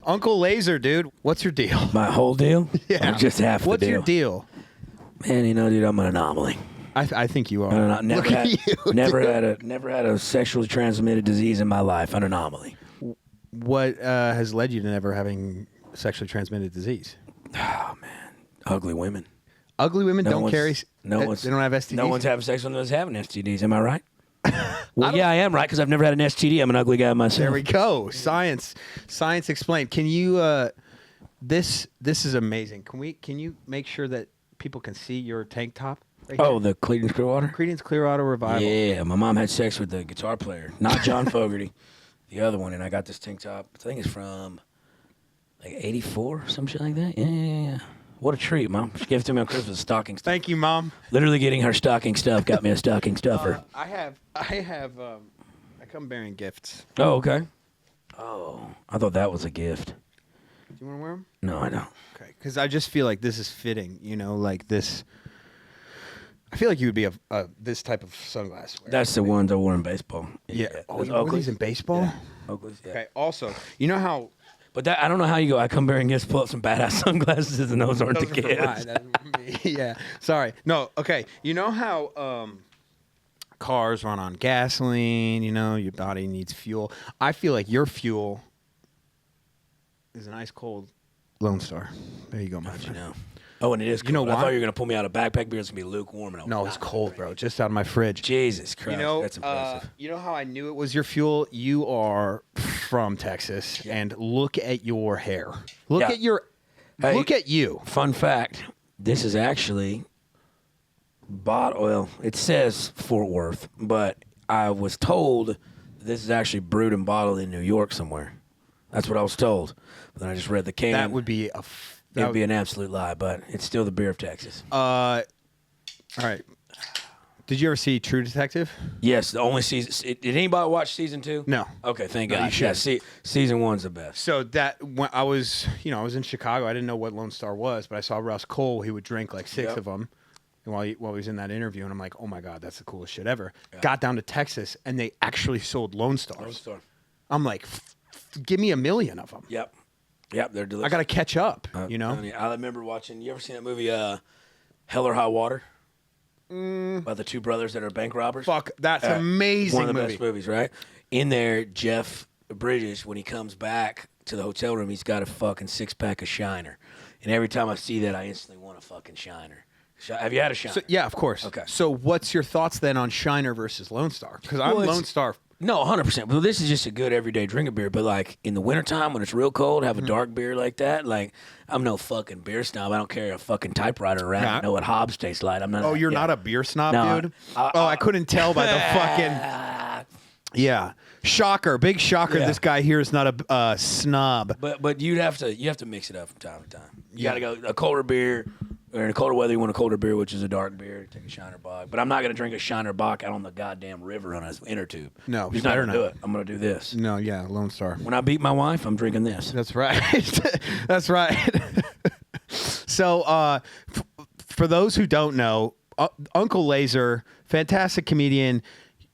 Uncle Lazer, dude. What's your deal? My whole deal? Yeah. Or just half the What's deal? your deal? Man, dude, I'm an anomaly. I think you are. Never Look at you. Never had a sexually transmitted disease in my life. An anomaly. What has led you to never having sexually transmitted disease? Oh man, ugly women. Ugly women don't carry. They don't have STDs. No one's having sex with those having STDs. Am I right? Well, I am right because I've never had an STD. I'm an ugly guy myself. There we go. Science explained. Can you? This is amazing. Can you make sure that people can see your tank top? Right here? The Creedence Clearwater? Creedence Clearwater Revival. Yeah, my mom had sex with the guitar player, not John Fogerty, the other one, and I got this tank top. I think it's from like '84, some shit like that. Yeah. What a treat, Mom. She gave it to me on Christmas, stocking stuff. Thank you, Mom. Literally getting her stocking stuff got me a stocking stuffer. I come bearing gifts. Oh, okay. Oh, I thought that was a gift. Do you want to wear them? No, I don't. Okay, because I just feel like this is fitting, like this. I feel like you would be a this type of sunglass wearer. That's the ones I wore in baseball. Yeah. Oh, you wore these in baseball? Yeah. Oakley's, yeah. Okay, also, you know how... But I don't know how you go. I come bearing gifts, pull up some badass sunglasses, and those aren't the gifts. Yeah, sorry. No, okay. You know how cars run on gasoline, your body needs fuel. I feel like your fuel is an ice cold Lone Star. There you go, my friend. Oh, and it is cold. You know why? I thought you were going to pull me out a backpack beer. It's going to be lukewarm. No, it's cold, bro. Just out of my fridge. Jesus Christ. That's impressive. You know how I knew it was your fuel? You are from Texas, and look at your hair. Look at you. Fun fact, this is actually it says Fort Worth, but I was told this is actually brewed and bottled in New York somewhere. That's what I was told. But then I just read the can. That would be It would be an absolute lie, but it's still the beer of Texas. All right. Did you ever see True Detective? Yes, the only season. Did anybody watch season 2? No. Okay, thank God. You should. Yeah, season 1's the best. So that when I was in Chicago, I didn't know what Lone Star was, but I saw Russ Cole. He would drink like 6 of them, and while he was in that interview, and I'm like, oh my God, that's the coolest shit ever. Yeah. Got down to Texas, and they actually sold Lone Stars. Lone Star. I'm like, give me 1 million of them. Yep, they're delicious. I got to catch up, I remember watching. You ever seen that movie, Hell or High Water? About the two brothers that are bank robbers. Fuck, that's amazing. One of the best movies, right? In there, Jeff Bridges, when he comes back to the hotel room, he's got a fucking 6-pack of Shiner. And every time I see that, I instantly want a fucking Shiner. Have you had a Shiner? So, yeah, of course. Okay. So what's your thoughts then on Shiner versus Lone Star? Because I'm Lone Star. No, 100%. Well, this is just a good everyday drinking beer. But, like, in the wintertime when it's real cold, have a dark beer like that. Like, I'm no fucking beer snob. I don't carry a fucking typewriter around. I know what Hobbs tastes like. I'm not. Oh, you're not a beer snob, No, dude? I couldn't tell by the fucking... Yeah. Shocker. Big shocker. Yeah. This guy here is not a snob. But you have to mix it up from time to time. You got to go a colder beer. Or in the colder weather, you want a colder beer, which is a dark beer. Take a Shiner Bock. But I'm not going to drink a Shiner Bock out on the goddamn river on an inner tube. No, I'm just not going to do it. I'm going to do this. No, yeah, Lone Star. When I beat my wife, I'm drinking this. That's right. That's right. So, for those who don't know, Uncle Lazer, fantastic comedian,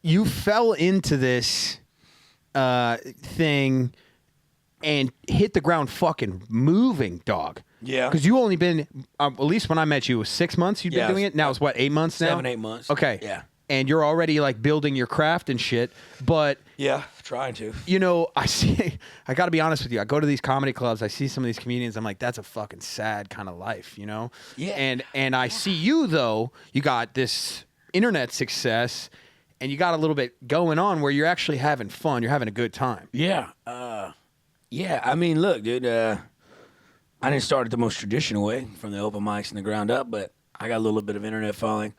you fell into this thing and hit the ground fucking moving, dog. Yeah. Because you only been, at least when I met you, it was 6 months you've been doing it. Now it's what, 8 months now? 7-8 months. Okay. Yeah. And you're already like building your craft and shit. But yeah, trying to. I got to be honest with you. I go to these comedy clubs. I see some of these comedians. I'm like, that's a fucking sad kind of life, Yeah. And I see you, though. You got this internet success, and you got a little bit going on where you're actually having fun. You're having a good time. Yeah. Yeah. I mean, look, dude. I didn't start it the most traditional way, from the open mics and the ground up, but I got a little bit of internet following.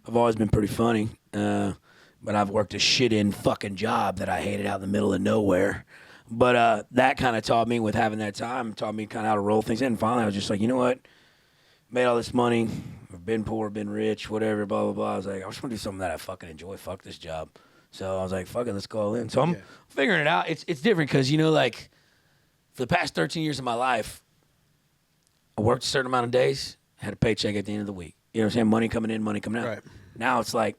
I've always been pretty funny, but I've worked a shit-in fucking job that I hated out in the middle of nowhere. But that kind of taught me, with having that time, taught me kind of how to roll things in. And finally, I was just like, you know what? Made all this money. I've been poor, been rich, whatever, blah, blah, blah. I was like, I just want to do something that I fucking enjoy. Fuck this job. So I was like, fuck it, let's go all in. So I'm figuring it out. It's different because, like, for the past 13 years of my life, I worked a certain amount of days, had a paycheck at the end of the week. You know what I'm saying? Money coming in, money coming out. Right. Now it's like,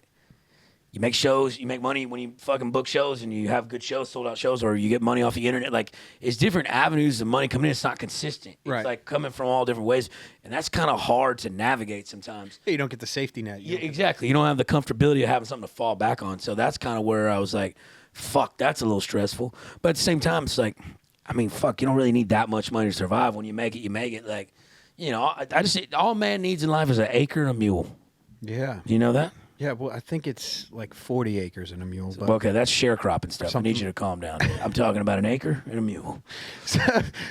you make shows, you make money when you fucking book shows and you have good shows, sold out shows, or you get money off the internet. Like, it's different avenues of money coming in. It's not consistent. It's like coming from all different ways. And that's kind of hard to navigate sometimes. Yeah, you don't get the safety net. Yeah, exactly. You don't have the comfortability of having something to fall back on. So that's kind of where I was like, fuck, that's a little stressful. But at the same time, it's like, I mean, fuck, you don't really need that much money to survive. When you make it, you make it. Like, you know, I just, all man needs in life is an acre and a mule. Yeah. Do you know that? Yeah, well, I think it's like 40 acres and a mule. But okay, that's sharecropping stuff. I need you to calm down. I'm talking about an acre and a mule.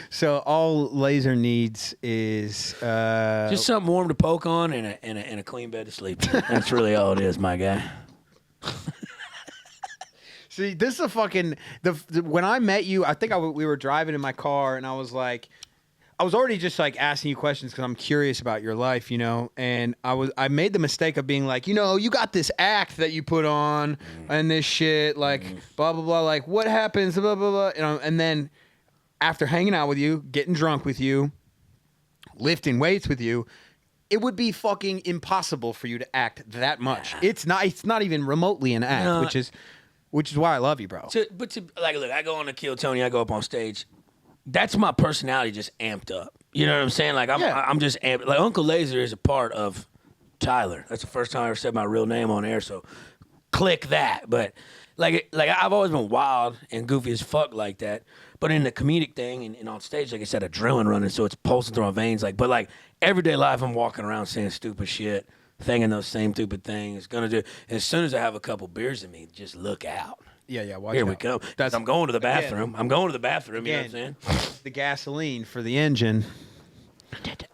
So all Lazer needs is just something warm to poke on and a clean bed to sleep in. That's really all it is, my guy. See, this is a fucking when I met you, I think we were driving in my car and I was like, I was already just like asking you questions because I'm curious about your life, you know, and I made the mistake of being like, you know, you got this act that you put on and this shit, like blah blah blah, like what happens, blah blah blah, you know, and then after hanging out with you, getting drunk with you, lifting weights with you, it would be fucking impossible for you to act that much. It's not even remotely an act, which is why I love you, bro. But like, look, I go on to Kill Tony, I go up on stage. That's my personality just amped up. You know what I'm saying? Like, I'm just amped. Like, Uncle Lazer is a part of Tyler. That's the first time I ever said my real name on air, so click that. But, like I've always been wild and goofy as fuck like that. But in the comedic thing and on stage, like I said, adrenaline running, so it's pulsing through my veins. Like, but, like, everyday life, I'm walking around saying stupid shit, thinking those same stupid things. And as soon as I have a couple beers in me, just look out. Yeah, watch Here out. we go. I'm going to the bathroom. You know what I'm saying? The gasoline for the engine.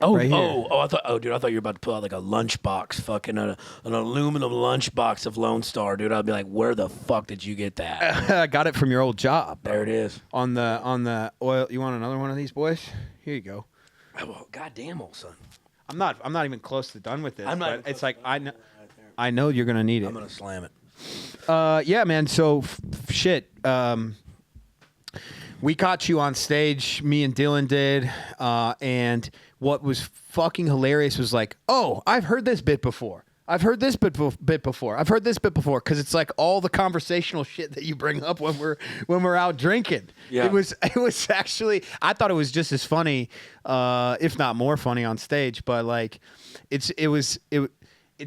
Oh, right I thought you were about to pull out like a lunchbox, fucking an aluminum lunchbox of Lone Star, dude. I'd be like, where the fuck did you get that? I got it from your old job. There it is. On the oil. You want another one of these, boys? Here you go. Oh, well, goddamn, old son. I'm not even close to done with this. I'm not. It's like I know you're gonna need it. I'm gonna slam it. Yeah, man. So, shit. We caught you on stage. Me and Dylan did. And what was fucking hilarious was like, oh, I've heard this bit before. I've heard this bit before. I've heard this bit before. Because it's like all the conversational shit that you bring up when we're out drinking. Yeah. It was actually, I thought it was just as funny, if not more funny on stage. But like, it's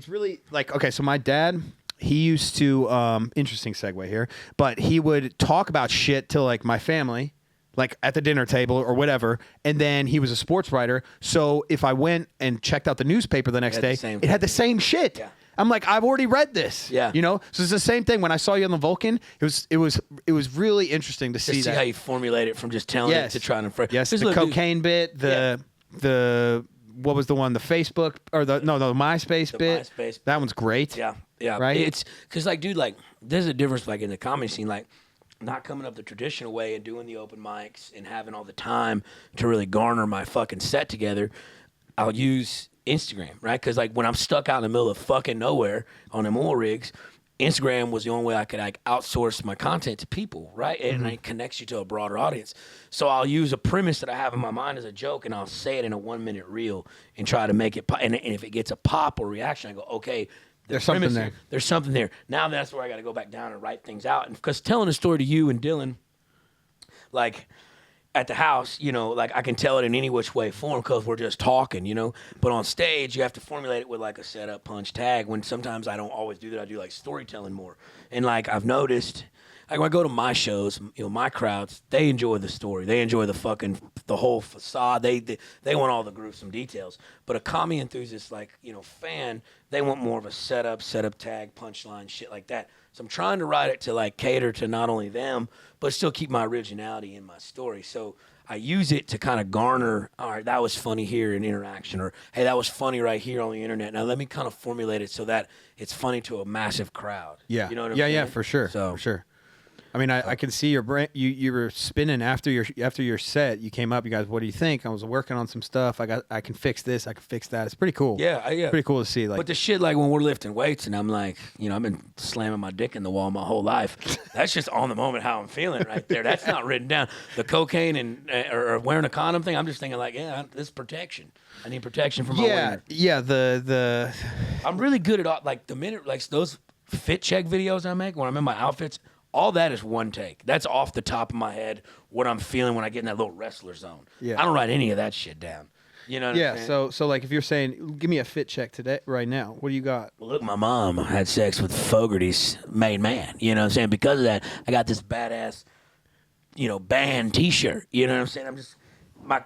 really like, okay, so my dad, he used to, interesting segue here, but he would talk about shit to like my family, like at the dinner table or whatever. And then he was a sports writer. So if I went and checked out the newspaper the next day, it had the same shit. Yeah. I'm like, I've already read this. Yeah. You know? So it's the same thing. When I saw you on the Vulcan, it was really interesting to see that. how you formulate it from just telling it to trying to Yes, the cocaine bit, the what was the one? The Facebook or the MySpace bit. MySpace. That one's great. Yeah. Right. It's because like, dude, like there's a difference like in the comedy scene, like not coming up the traditional way and doing the open mics and having all the time to really garner my fucking set together. I'll use Instagram, right? Because like when I'm stuck out in the middle of fucking nowhere on them oil rigs, Instagram was the only way I could like outsource my content to people, right? And it connects you to a broader audience. So I'll use a premise that I have in my mind as a joke, and I'll say it in a 1-minute reel and try to make it pop. And if it gets a pop or reaction, I go, okay, there's something there. There's something there. Now that's where I got to go back down and write things out. And because telling a story to you and Dylan, like at the house, you know, like I can tell it in any which way form because we're just talking, you know. But on stage, you have to formulate it with like a setup, punch, tag. When sometimes I don't always do that. I do like storytelling more. And like I've noticed, like when I go to my shows, you know, my crowds, they enjoy the story. They enjoy the whole facade. They want all the gruesome details. But a comedy enthusiast, like, you know, fan, they want more of a setup, tag, punchline, shit like that. So I'm trying to write it to like cater to not only them, but still keep my originality in my story. So I use it to kind of garner, all right, that was funny here in interaction, or hey, that was funny right here on the internet. Now let me kind of formulate it so that it's funny to a massive crowd. Yeah. You know what I'm saying? Yeah, for sure. For sure. I mean, I can see your brain. You were spinning after your set. You came up. You guys, what do you think? I was working on some stuff. I can fix this. I can fix that. It's pretty cool. Yeah. Pretty cool to see. Like, but the shit, like when we're lifting weights, and I'm like, you know, I've been slamming my dick in the wall my whole life. That's just on the moment how I'm feeling right there. That's not written down. The cocaine and or wearing a condom thing. I'm just thinking like, yeah, this is protection. I need protection from my wiener. Yeah. The I'm really good at all, like the minute like those fit check videos I make when I'm in my outfits, all that is one take. That's off the top of my head, what I'm feeling when I get in that little wrestler zone. Yeah. I don't write any of that shit down. You know what I'm saying? So like if you're saying, give me a fit check today, right now, what do you got? Well, look, my mom had sex with Fogarty's main man. You know what I'm saying? Because of that, I got this badass, band T-shirt. You know what I'm saying? I'm just,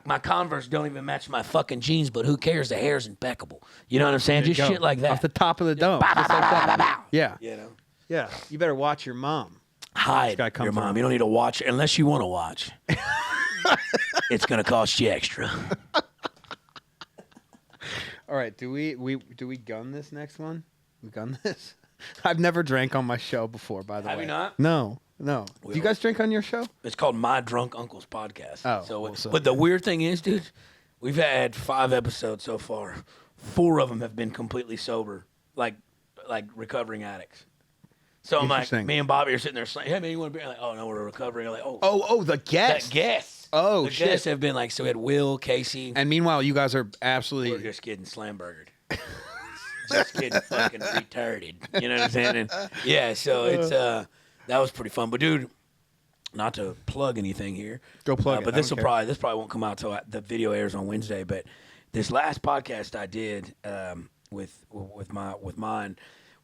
my Converse don't even match my fucking jeans, but who cares? The hair's impeccable. You know what I'm saying? Just shit like that. Off the top of the dome. Bow, bow, bow, bow, bow, bow. Yeah. Yeah. You better watch your mom. Hide your mom. You don't need to watch unless you want to watch. It's going to cost you extra. All right, do we gun this next one? We gun this? I've never drank on my show before, by the way. Have you not? No. Do you guys drink on your show? It's called My Drunk Uncle's Podcast. Oh, but the weird thing is, dude, we've had 5 episodes so far. 4 of them have been completely sober, like recovering addicts. So I'm like, me and Bobby are sitting there saying, "Hey man, you want to be?" I'm like, "Oh no, we're recovering." I'm like, "Oh, the guests." That guests. Oh, the shit. guests have been like, so we had Will, Casey, and meanwhile, you guys are absolutely. We're just getting slamburgered. Just getting fucking retarded. You know what I'm saying? And yeah, so it's that was pretty fun. But dude, not to plug anything here. Go plug it. But this probably won't come out till the video airs on Wednesday. But this last podcast I did with mine.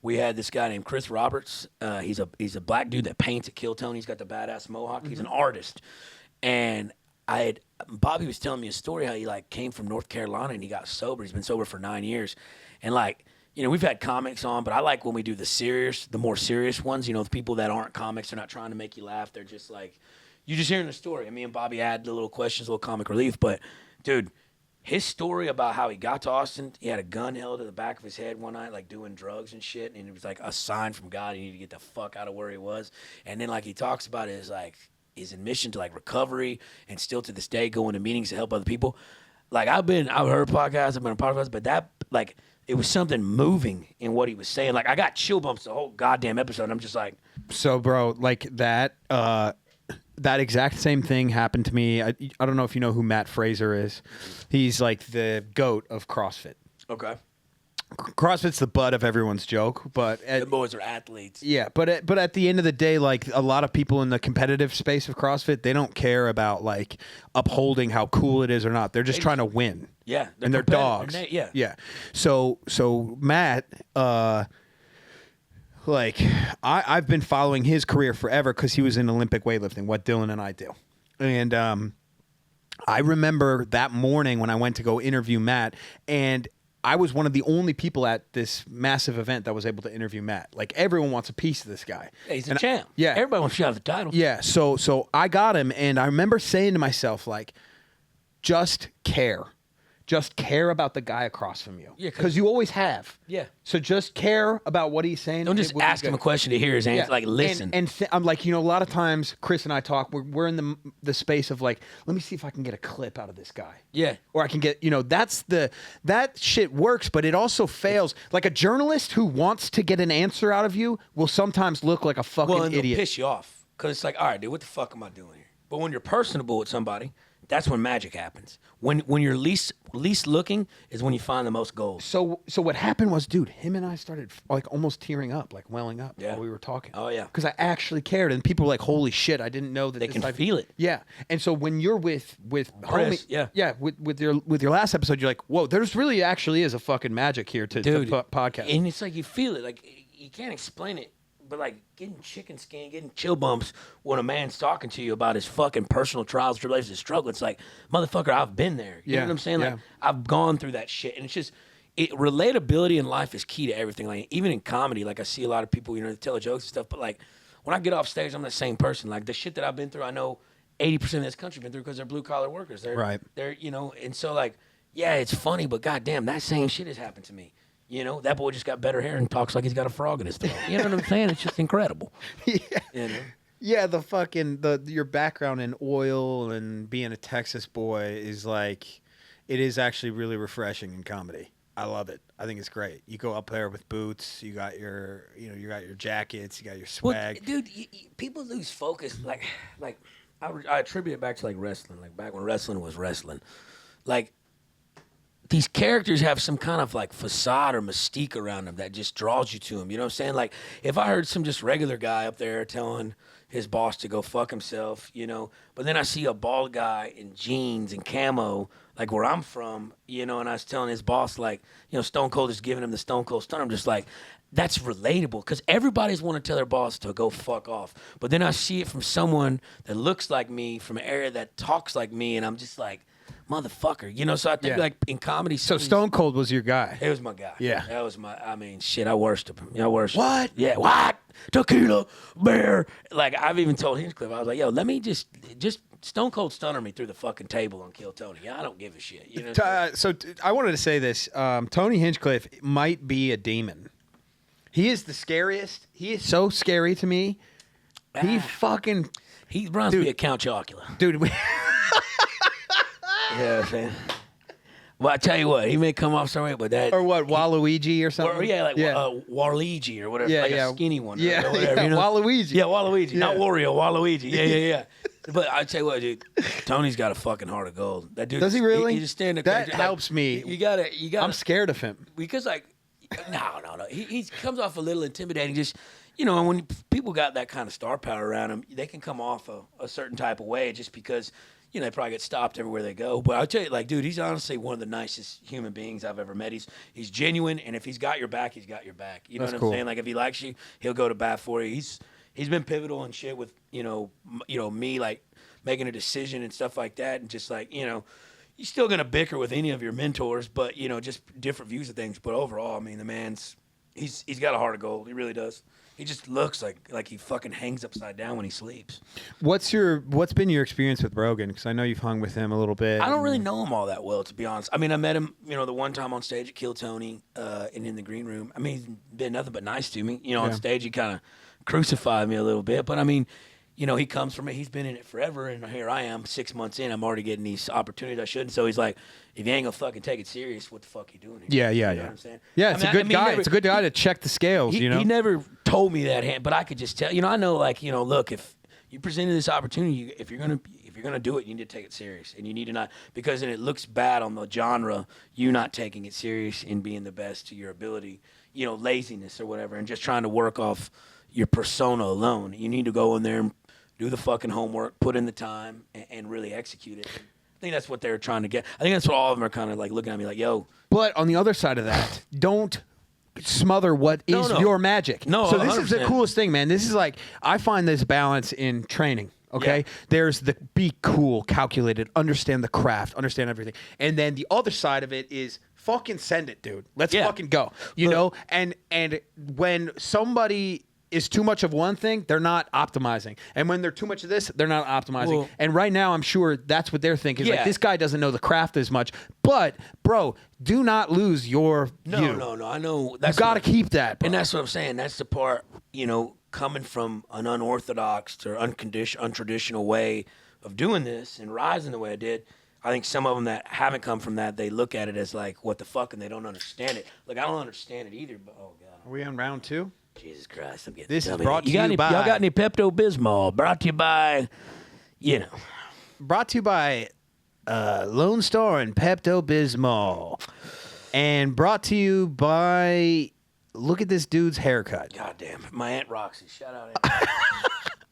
We had this guy named Chris Roberts. He's a black dude that paints at Kill Tony. He's got the badass mohawk. Mm-hmm. He's an artist. And Bobby was telling me a story how he came from North Carolina and he got sober. He's been sober for 9 years. And we've had comics on, but I like when we do the more serious ones. The people that aren't comics, they're not trying to make you laugh. They're just you're just hearing the story. And me and Bobby add the little questions, a little comic relief. But dude, his story about how he got to Austin, he had a gun held to the back of his head one night, doing drugs and shit, and it was a sign from God he needed to get the fuck out of where he was. And then he talks about it as his admission to recovery, and still to this day going to meetings to help other people. I've heard podcasts, I've been on podcasts, but that it was something moving in what he was saying. I got chill bumps the whole goddamn episode. And I'm just so bro, that exact same thing happened to me. I don't know if you know who Matt Fraser is. He's the GOAT of CrossFit. Okay. CrossFit's the butt of everyone's joke, but the boys are athletes. Yeah, but at the end of the day, a lot of people in the competitive space of CrossFit, they don't care about upholding how cool it is or not. They're just trying to win. Yeah, and they're dogs. Yeah. So Matt, I've been following his career forever because he was in Olympic weightlifting, what Dylan and I do. And I remember that morning when I went to go interview Matt, and I was one of the only people at this massive event that was able to interview Matt. Everyone wants a piece of this guy. Yeah, he's a champ. Yeah. Everybody wants to shot the title. Yeah, so I got him, and I remember saying to myself, just care. Just care about the guy across from you. Yeah, because you always have. Yeah. So just care about what he's saying. Don't just ask him a question to hear his answer. Listen. And I'm a lot of times Chris and I talk. We're in the space of let me see if I can get a clip out of this guy. Yeah. Or I can get that shit works, but it also fails. A journalist who wants to get an answer out of you will sometimes look like a fucking and idiot. They'll piss you off because it's all right, dude, what the fuck am I doing here? But when you're personable with somebody, that's when magic happens. When you're least looking is when you find the most gold. So what happened was, dude, him and I started almost tearing up, welling up while we were talking. Oh yeah. Because I actually cared, and people were holy shit, I didn't know that they can feel it. Yeah. And so when you're with Chris, with your last episode, you're whoa, there's really actually is a fucking magic here to podcast. And it's you feel it, you can't explain it. But getting chicken skin, getting chill bumps when a man's talking to you about his fucking personal trials, tribulations, and struggle. It's motherfucker, I've been there. You know what I'm saying? I've gone through that shit, and it's just relatability in life is key to everything. Even in comedy, I see a lot of people, they tell jokes and stuff. But when I get off stage, I'm the same person. The shit that I've been through, I know 80% of this country been through because they're blue collar workers. They're and so yeah, it's funny, but goddamn, that same shit has happened to me. That boy just got better hair and talks like he's got a frog in his throat. You know what I'm saying? It's just incredible. Yeah. Yeah, your background in oil and being a Texas boy is it is actually really refreshing in comedy. I love it. I think it's great. You go up there with boots, you got your jackets, you got your swag. Well, dude, people lose focus. I attribute it back to wrestling. Back when wrestling was wrestling. these characters have some kind of like facade or mystique around them that just draws you to them. You know what I'm saying? Like if I heard some just regular guy up there telling his boss to go fuck himself, you know, but then I see a bald guy in jeans and camo, like where I'm from, you know, and I was telling his boss, like, you know, Stone Cold is giving him the Stone Cold Stunner. I'm just like, that's relatable because everybody's want to tell their boss to go fuck off. But then I see it from someone that looks like me, from an area that talks like me, and I'm just like, motherfucker, you know. So I think like in comedy. So Stone Cold was your guy. It was my guy. Yeah, that was my. I mean, shit, I worship him. I worship. What? Yeah, what? Tequila bear. Like I've even told Hinchcliffe, I was like, yo, let me just Stone Cold Stunner me through the fucking table and kill Tony. Yeah, I don't give a shit. You know. I wanted to say this. Tony Hinchcliffe might be a demon. He is the scariest. He is so scary to me. He fucking. He reminds me of Count Chocula. Dude. Yeah, man. Well, I tell you what, he may come off somewhere, but that or what, Waluigi or something? Waluigi or whatever, a skinny one. Yeah, or whatever, you know? Waluigi. Yeah, Waluigi, not Wario, Waluigi. Yeah. But I tell you what, dude, Tony's got a fucking heart of gold. That dude. Does he really? He just stand there. That helps me. You gotta. I'm scared of him because like, no. He comes off a little intimidating. Just. You know, and when people got that kind of star power around them, they can come off a certain type of way just because, you know, they probably get stopped everywhere they go. But I'll tell you, like, dude, he's honestly one of the nicest human beings I've ever met. He's genuine, and if he's got your back, he's got your back. You know what I'm saying? Like, if he likes you, he'll go to bat for you. He's been pivotal and shit with, you know, me, like, making a decision and stuff like that. And just, like, you know, you're still going to bicker with any of your mentors, but, you know, just different views of things. But overall, I mean, the man's, he's got a heart of gold. He really does. He just looks like he fucking hangs upside down when he sleeps. What's been your experience with Rogan? Because I know you've hung with him a little bit. I don't really know him all that well, to be honest. I mean, I met him, you know, the one time on stage at Kill Tony and in the green room. I mean, he's been nothing but nice to me. You know, on stage he kind of crucified me a little bit, but I mean, you know, he comes from it. He's been in it forever, and here I am, 6 months in. I'm already getting these opportunities I shouldn't. So he's like, if you ain't gonna fucking take it serious, what the fuck you doing here? Yeah. You know what I'm saying? Yeah, it's a good guy. It's a good guy to check the scales. You know, he never told me that, but I could just tell. You know, I know, like, you know, look, if you presented this opportunity, if you're gonna do it, you need to take it serious, and you need to not, because then it looks bad on the genre. You not taking it serious and being the best to your ability. You know, laziness or whatever, and just trying to work off your persona alone. You need to go in there and do the fucking homework, put in the time, and really execute it. I think that's what they're trying to get. I think that's what all of them are kind of like looking at me like, yo. But on the other side of that, don't smother what is your magic. No, so this 100%. is the coolest thing, man. This is like, I find this balance in training. Okay, yeah. There's the be cool, calculated, understand the craft, understand everything, and then the other side of it is fucking send it, dude. Let's fucking go. You know, and when somebody is too much of one thing, they're not optimizing. And when they're too much of this, they're not optimizing. Well, and right now, I'm sure that's what they're thinking. Like, this guy doesn't know the craft as much. But, bro, do not lose your view. No. I know. You got to keep that, bro. And that's what I'm saying. That's the part, you know, coming from an unorthodox or untraditional way of doing this and rising the way I did. I think some of them that haven't come from that, they look at it as like, what the fuck, and they don't understand it. Like, I don't understand it either, but, oh, God. Are we on round 2? Jesus Christ, I'm getting this is brought to you by. Y'all got any Pepto-Bismol? Brought to you by, you know. Brought to you by Lone Star and Pepto-Bismol. And brought to you by, look at this dude's haircut. God damn it. My Aunt Roxy. Shout out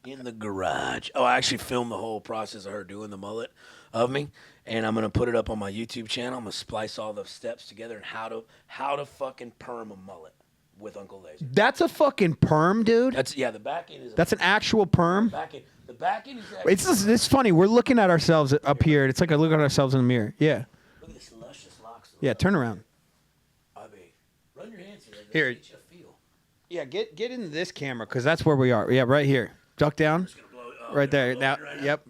Aunt in the garage. Oh, I actually filmed the whole process of her doing the mullet of me. And I'm going to put it up on my YouTube channel. I'm going to splice all the steps together and how to fucking perm a mullet. With Uncle Lazer. That's a fucking perm, dude. The back end is. That's an actual perm. The back end is. It's funny. We're looking at ourselves up here. It's like I look at ourselves in the mirror. Yeah. Look at this luscious locks. Yeah, turn around. I mean, run your hands here. Get you a feel. Yeah, get into this camera because that's where we are. Yeah, right here. Duck down. Right there. Now, yep.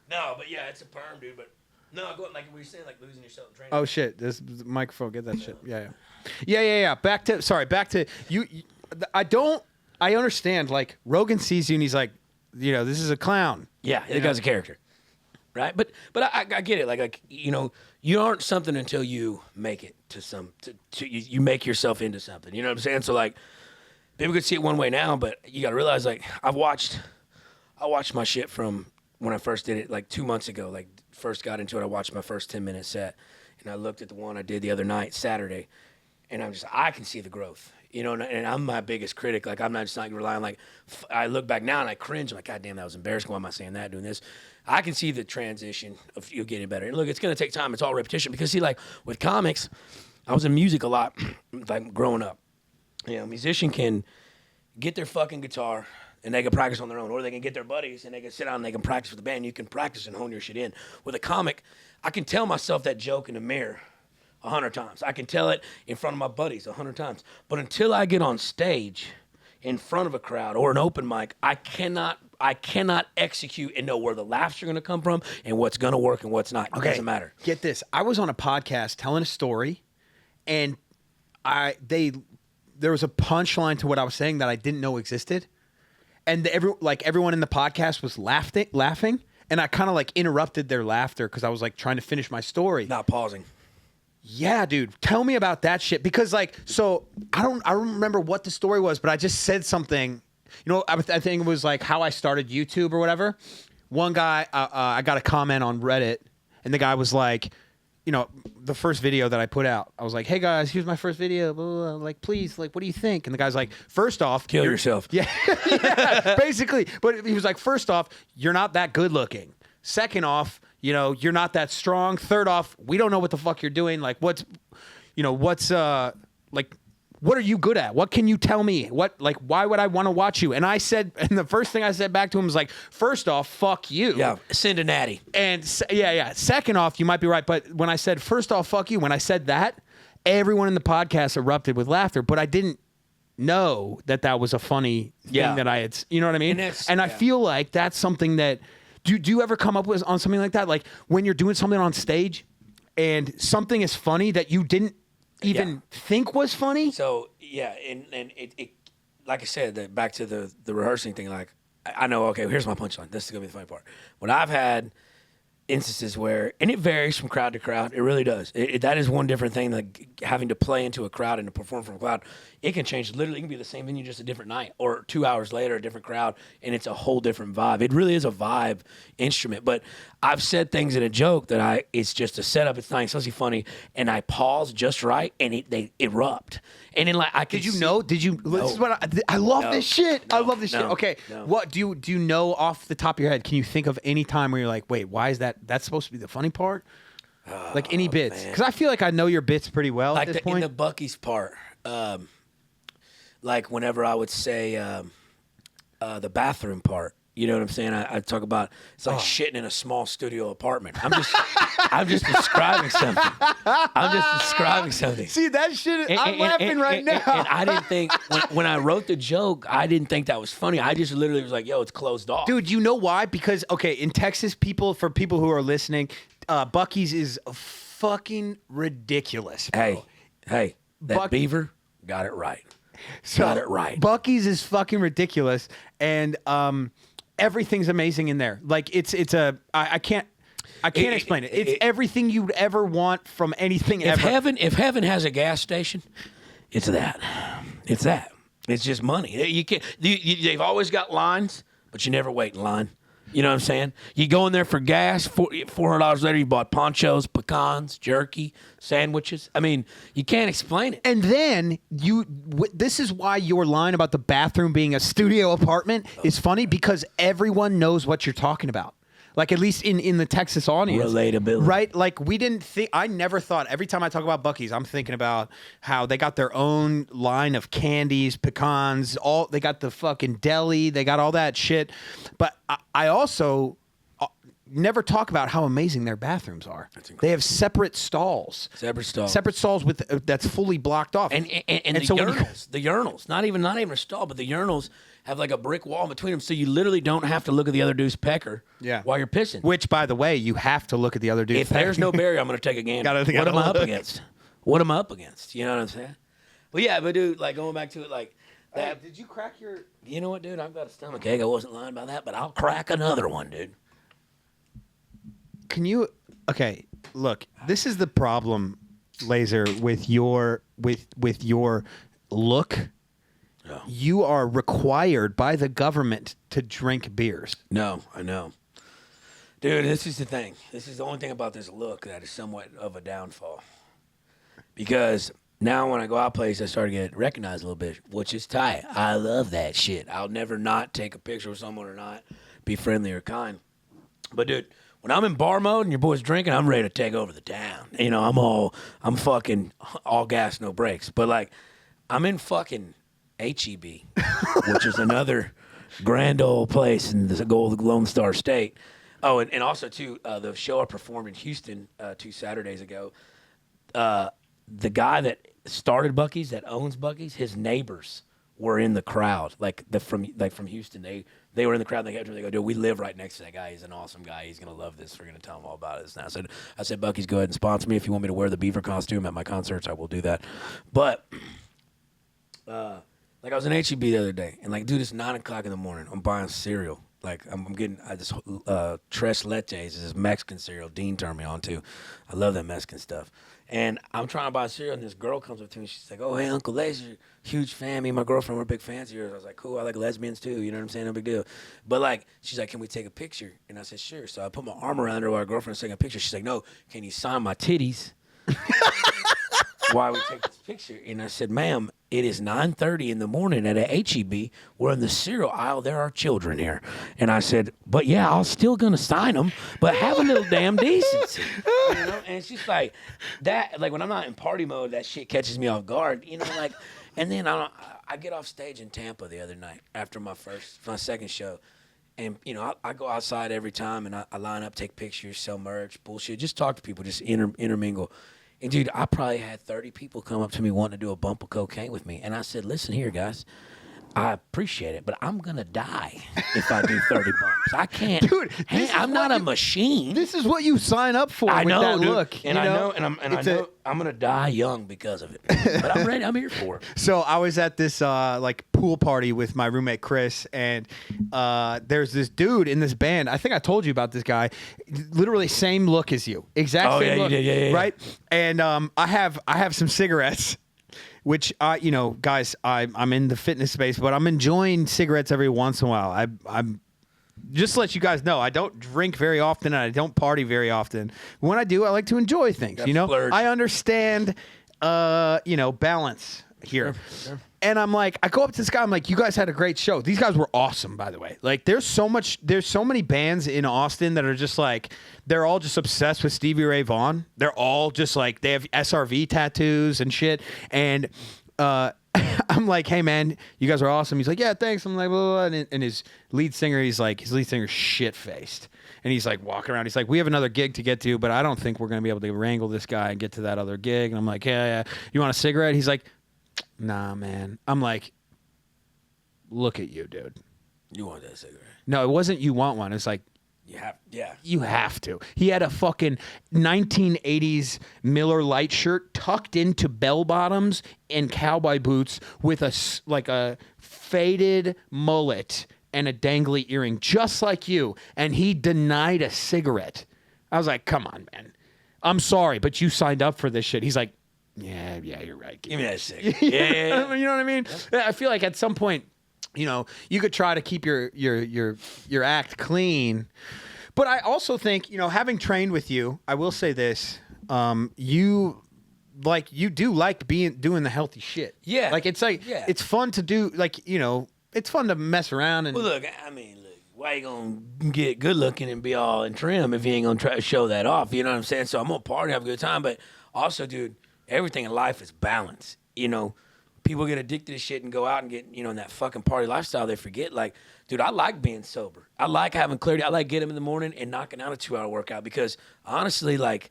No, but yeah, it's a perm, dude. But. No, go like we were saying, like losing yourself in training. Oh shit! This microphone, get that shit. Yeah. Back to you. I understand. Like Rogan sees you and he's like, you know, this is a clown. Yeah, the guy's a character, right? But I get it. Like you know, you aren't something until you make it to some. You make yourself into something. You know what I'm saying? So like, people could see it one way now, but you got to realize like I watched my shit from when I first did it like 2 months ago, like first got into it, I watched my first 10-minute set, and I looked at the one I did the other night, Saturday, and I can see the growth. You know, and I'm my biggest critic. Like, I'm not just not relying. Like, I look back now and I cringe. I'm like, God damn, that was embarrassing. Why am I saying that, doing this? I can see the transition of you getting better. And look, it's going to take time. It's all repetition. Because, see, like, with comics, I was in music a lot, like, growing up. You know, a musician can get their fucking guitar and they can practice on their own. Or they can get their buddies and they can sit down and they can practice with the band. You can practice and hone your shit in. With a comic, I can tell myself that joke in the mirror 100 times. I can tell it in front of my buddies 100 times. But until I get on stage in front of a crowd or an open mic, I cannot execute and know where the laughs are going to come from and what's going to work and what's not. It doesn't matter. Get this. I was on a podcast telling a story, and there was a punchline to what I was saying that I didn't know existed. And everyone in the podcast was laughing, and I kind of like interrupted their laughter because I was like trying to finish my story. Not pausing. Yeah, dude. Tell me about that shit. Because I don't remember what the story was, but I just said something. You know, I think it was like how I started YouTube or whatever. One guy, I got a comment on Reddit, and the guy was like, you know, the first video that I put out, I was like, hey guys, here's my first video. Blah, blah, blah. Like, please, like, what do you think? And the guy's like, first off, kill yourself. Yeah, yeah, basically. But he was like, first off, you're not that good looking. Second off, you know, you're not that strong. Third off, we don't know what the fuck you're doing. Like, what are you good at? What can you tell me? Why would I want to watch you? And I said, and the first thing I said back to him was like, first off, fuck you. Yeah, send a natty. And yeah. Second off, you might be right. But when I said, first off, fuck you, when I said that, everyone in the podcast erupted with laughter. But I didn't know that was a funny thing that I had, you know what I mean? And I feel like that's something that, do you ever come up with on something like that? Like when you're doing something on stage and something is funny that you didn't even think was funny? So, yeah, and it like I said, back to the rehearsing thing, like, I know, okay, here's my punchline. This is going to be the funny part. When I've had instances where, and it varies from crowd to crowd, it really does. That is one different thing, like having to play into a crowd and to perform from a crowd. It can change. Literally, it can be the same venue, just a different night, or 2 hours later, a different crowd, and it's a whole different vibe. It really is a vibe instrument. But I've said things in a joke that it's just a setup. It's not especially funny, and I pause just right, and they erupt. And then, like, This is what I love this shit. I love this shit. Okay, what do you know off the top of your head? Can you think of any time where you're like, wait, why is that's supposed to be the funny part? Like any bits? Because I feel like I know your bits pretty well at this point. In the Buc-ee's part, like whenever I would say the bathroom part. You know what I'm saying? I talk about it's like shitting in a small studio apartment. I'm just describing something. See that shit? I'm laughing right now. And I didn't think when I wrote the joke, I didn't think that was funny. I just literally was like, "Yo, it's closed off." Dude, you know why? Because in Texas, for people who are listening, Buc-ee's is fucking ridiculous. Bro. Hey, that beaver got it right. Got it right. Buc-ee's is fucking ridiculous, and everything's amazing in there. Like I can't explain it. It's everything you'd ever want from anything ever. If heaven has a gas station, it's that. It's that. It's just money. You can't. They've always got lines, but you never wait in line. You know what I'm saying? You go in there for gas, $400 later, you bought ponchos, pecans, jerky, sandwiches. I mean, you can't explain it. And then this is why your line about the bathroom being a studio apartment is funny, because everyone knows what you're talking about. Like, at least in the Texas audience. Relatability. Right? Like, I never thought, every time I talk about Buc-ee's, I'm thinking about how they got their own line of candies, pecans, they got the fucking deli, they got all that shit. But I also never talk about how amazing their bathrooms are. They have separate stalls. Separate stalls that's fully blocked off. And the so the urinals, not even a stall, but the urinals have like a brick wall between them, so you literally don't have to look at the other dude's pecker while you're pissing. Which, by the way, you have to look at the other dude's pecker. If there's no barrier, I'm going to take a gander. What am I up against? What am I up against? You know what I'm saying? But yeah, dude, like going back to it, like that. Hey, did you crack your? You know what, dude? I've got a stomach ache. I wasn't lying about that, but I'll crack another one, dude. Can you? Okay, look. This is the problem, Lazer, with your look. Oh. You are required by the government to drink beers. No, I know. Dude, this is the thing. This is the only thing about this look that is somewhat of a downfall. Because now when I go out places, I start to get recognized a little bit, which is tight. I love that shit. I'll never not take a picture with someone or not be friendly or kind. But, dude, when I'm in bar mode and your boy's drinking, I'm ready to take over the town. You know, I'm fucking all gas, no brakes. But, like, I'm in fucking HEB, which is another grand old place in the Gold Lone Star State. Oh, and also, too, the show I performed in Houston 2 Saturdays ago, the guy that started Buc-ee's, that owns Buc-ee's, his neighbors were in the crowd, from Houston. They were in the crowd. And they go, dude, we live right next to that guy. He's an awesome guy. He's gonna love this. We're gonna tell him all about it. And I said, Buc-ee's, go ahead and sponsor me if you want me to wear the beaver costume at my concerts. I will do that. But like I was in HEB the other day, and like, dude, it's 9 o'clock in the morning. I'm buying cereal. Like I'm getting this Tres Leches, this Mexican cereal. Dean turned me on to. I love that Mexican stuff. And I'm trying to buy cereal, and this girl comes up to me. She's like, "Oh, hey, Uncle Lazer, huge fan. Me and my girlfriend were big fans of yours." I was like, "Cool. I like lesbians too. You know what I'm saying? No big deal." But like, she's like, "Can we take a picture?" And I said, "Sure." So I put my arm around her while our girlfriend's taking a picture. She's like, "No, can you sign my titties?" While we take this picture, and I said, "Ma'am, it is 9:30 in the morning at a HEB. We're in the cereal aisle. There are children here." And I said, "But yeah, I'm still gonna sign them, but have a little damn decency." You know? And she's like, "That like when I'm not in party mode, that shit catches me off guard." You know, like, and then I get off stage in Tampa the other night after my second show. And, you know, I go outside every time, and I line up, take pictures, sell merch, bullshit, just talk to people, just intermingle. And, dude, I probably had 30 people come up to me wanting to do a bump of cocaine with me. And I said, "Listen here, guys, I appreciate it, but I'm going to die if I do 30 bumps. I can't. Dude, I'm not a machine." This is what you sign up for with that dude. look. And I know I'm going to die young because of it. But I'm ready. I'm here for it. So I was at this like pool party with my roommate Chris, and there's this dude in this band. I think I told you about this guy. Literally same look as you. Exact same look. Yeah. Right? And I have some cigarettes. Which you know, guys, I'm in the fitness space, but I'm enjoying cigarettes every once in a while. I'm just to let you guys know, I don't drink very often and I don't party very often. When I do, I like to enjoy things. You know, splurge. I understand, you know, balance here. Sure. And I'm like, I go up to this guy. I'm like, "You guys had a great show. These guys were awesome, by the way. Like, there's so many bands in Austin that are just like, they're all just obsessed with Stevie Ray Vaughan. They're all just like, they have SRV tattoos and shit. And I'm like, "Hey man, you guys are awesome." He's like, "Yeah, thanks." I'm like, blah, blah, blah. And his lead singer's shit faced. And he's like walking around. He's like, "We have another gig to get to, but I don't think we're gonna be able to wrangle this guy and get to that other gig." And I'm like, "Yeah. You want a cigarette?" He's like, "Nah, man." I'm like, "Look at you, dude. You want that cigarette?" No, it wasn't you want one. It's like, you have to. He had a fucking 1980s Miller Lite shirt tucked into bell bottoms and cowboy boots with a faded mullet and a dangly earring, just like you. And he denied a cigarette. I was like, "Come on, man. I'm sorry, but you signed up for this shit." He's like, Yeah, you're right. Give me that cigarette. Yeah. You know what I mean? Yeah. I feel like at some point, you know, you could try to keep your act clean. But I also think, you know, having trained with you, I will say this, you do like doing the healthy shit. Yeah. Like, it's like, it's fun to do, like, you know, it's fun to mess around. And well, look, why you gonna get good looking and be all in trim if you ain't gonna try to show that off? You know what I'm saying? So I'm gonna party, have a good time. But also, dude, everything in life is balance. You know, people get addicted to shit and go out and get, you know, in that fucking party lifestyle. They forget, like, dude, I like being sober. I like having clarity. I like getting in the morning and knocking out a 2-hour workout because, honestly, like,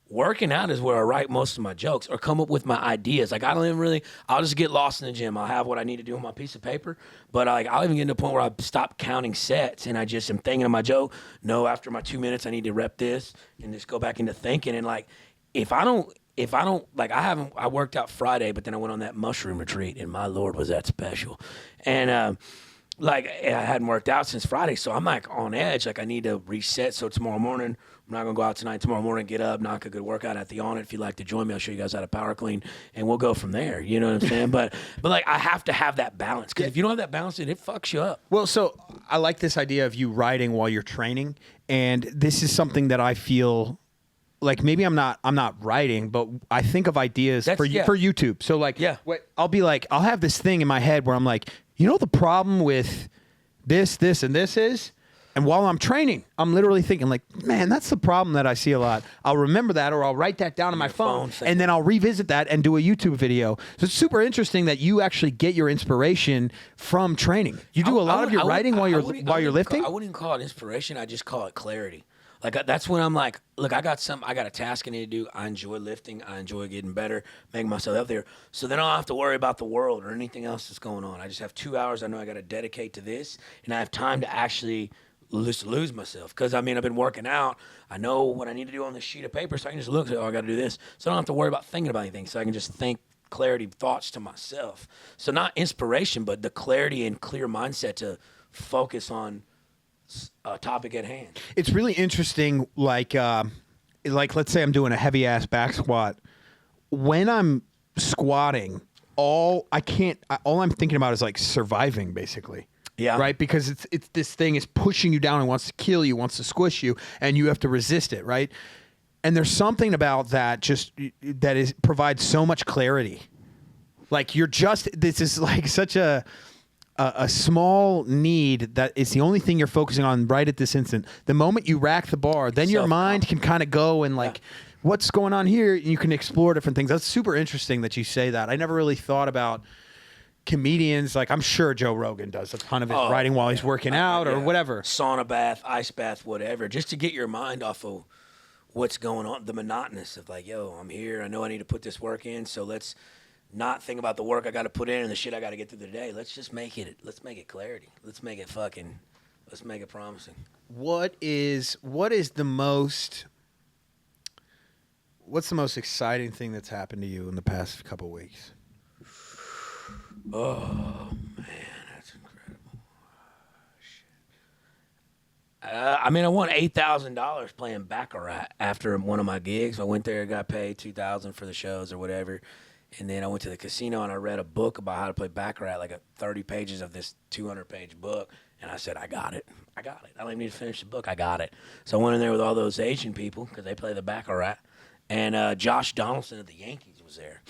working out is where I write most of my jokes or come up with my ideas. Like, I don't even really, I'll just get lost in the gym. I'll have what I need to do on my piece of paper. But, like, I'll even get to a point where I stop counting sets and I just am thinking of my joke. No, after my 2 minutes, I need to rep this and just go back into thinking. And, like, if I don't, like, I worked out Friday, but then I went on that mushroom retreat, and my Lord, was that special. And like I hadn't worked out since Friday, so I'm like on edge. Like I need to reset. So tomorrow morning, I'm not gonna go out tonight. Tomorrow morning, get up, knock a good workout at the On It. If you'd like to join me, I'll show you guys how to power clean, and we'll go from there. You know what I'm saying? But like I have to have that balance, because if you don't have that balance, it fucks you up. Well, so I like this idea of you riding while you're training, and this is something that I feel like maybe I'm not writing, but I think of ideas for YouTube. So like, I'll be like, I'll have this thing in my head where I'm like, you know, the problem with this, and this is, and while I'm training, I'm literally thinking like, man, that's the problem that I see a lot. I'll remember that, or I'll write that down on my phone, and then I'll revisit that and do a YouTube video. So it's super interesting that you actually get your inspiration from training. You do a lot of your writing while you're lifting. I wouldn't even call it inspiration. I just call it clarity. Like that's when I'm like, look, I got a task I need to do. I enjoy lifting. I enjoy getting better, making myself up there. So then I don't have to worry about the world or anything else that's going on. I just have 2 hours I know I got to dedicate to this, and I have time to actually lose myself. Because, I mean, I've been working out. I know what I need to do on this sheet of paper, so I can just look, I got to do this. So I don't have to worry about thinking about anything, so I can just think clarity thoughts to myself. So not inspiration, but the clarity and clear mindset to focus on a topic at hand. It's really interesting, like let's say I'm doing a heavy ass back squat. When I'm squatting, all I'm thinking about is like surviving, basically. Yeah. Right? Because it's this thing is pushing you down and wants to kill you, wants to squish you, and you have to resist it, right? And there's something about that provides so much clarity. Like this is like such a small need that it's the only thing you're focusing on right at this instant. The moment you rack the bar, then your mind can kind of go and like, what's going on here? You can explore different things. That's super interesting that you say that. I never really thought about comedians. Like I'm sure Joe Rogan does a ton of his writing while he's working out or whatever. Sauna bath, ice bath, whatever, just to get your mind off of what's going on, the monotonous of like, yo, I'm here. I know I need to put this work in, so let's not think about the work I got to put in and the shit I got to get through the day. Let's just make it clarity. Let's make it promising. What's the most exciting thing that's happened to you in the past couple weeks? Oh, man, that's incredible. I mean, I won $8,000 playing Baccarat after one of my gigs. I went there, got paid $2,000 for the shows or whatever. And then I went to the casino and I read a book about how to play Baccarat, like 30 pages of this 200-page book. And I said, I got it. I don't even need to finish the book. I got it. So I went in there with all those Asian people because they play the Baccarat. And Josh Donaldson of the Yankees was there.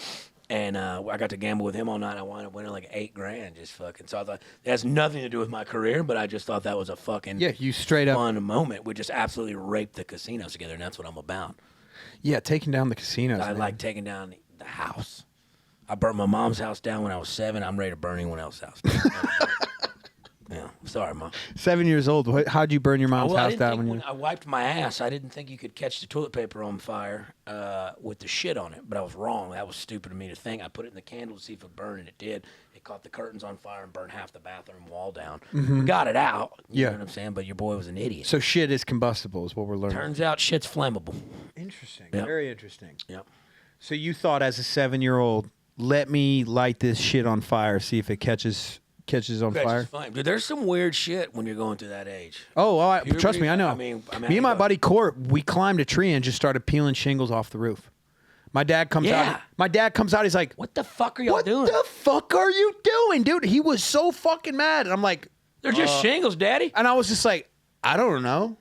And I got to gamble with him all night. I wound up winning like $8,000 just fucking. So I thought, it has nothing to do with my career, but I just thought that was a fucking fun moment. We just absolutely raped the casinos together, and that's what I'm about. Yeah, taking down the casinos. I like taking down the house. I burnt my mom's house down when I was 7. I'm ready to burn anyone else's house down. Yeah, sorry, Mom. 7 years old. How'd you burn your mom's house down? When I wiped my ass, I didn't think you could catch the toilet paper on fire with the shit on it, but I was wrong. That was stupid of me to think. I put it in the candle to see if it burned, and it did. It caught the curtains on fire and burned half the bathroom wall down. Mm-hmm. We got it out. You know what I'm saying? But your boy was an idiot. So shit is combustible is what we're learning. Turns out shit's flammable. Interesting. Yep. Very interesting. Yep. So you thought as a 7-year-old, let me light this shit on fire, see if it catches on fire. Fine. Dude, there's some weird shit when you're going through that age. Oh, well, trust me, I know. Me and my buddy Court, we climbed a tree and just started peeling shingles off the roof. My dad comes out. He's like, "What the fuck are y'all doing? What the fuck are you doing, dude?" He was so fucking mad, and I'm like, "They're just shingles, Daddy." And I was just like, "I don't know."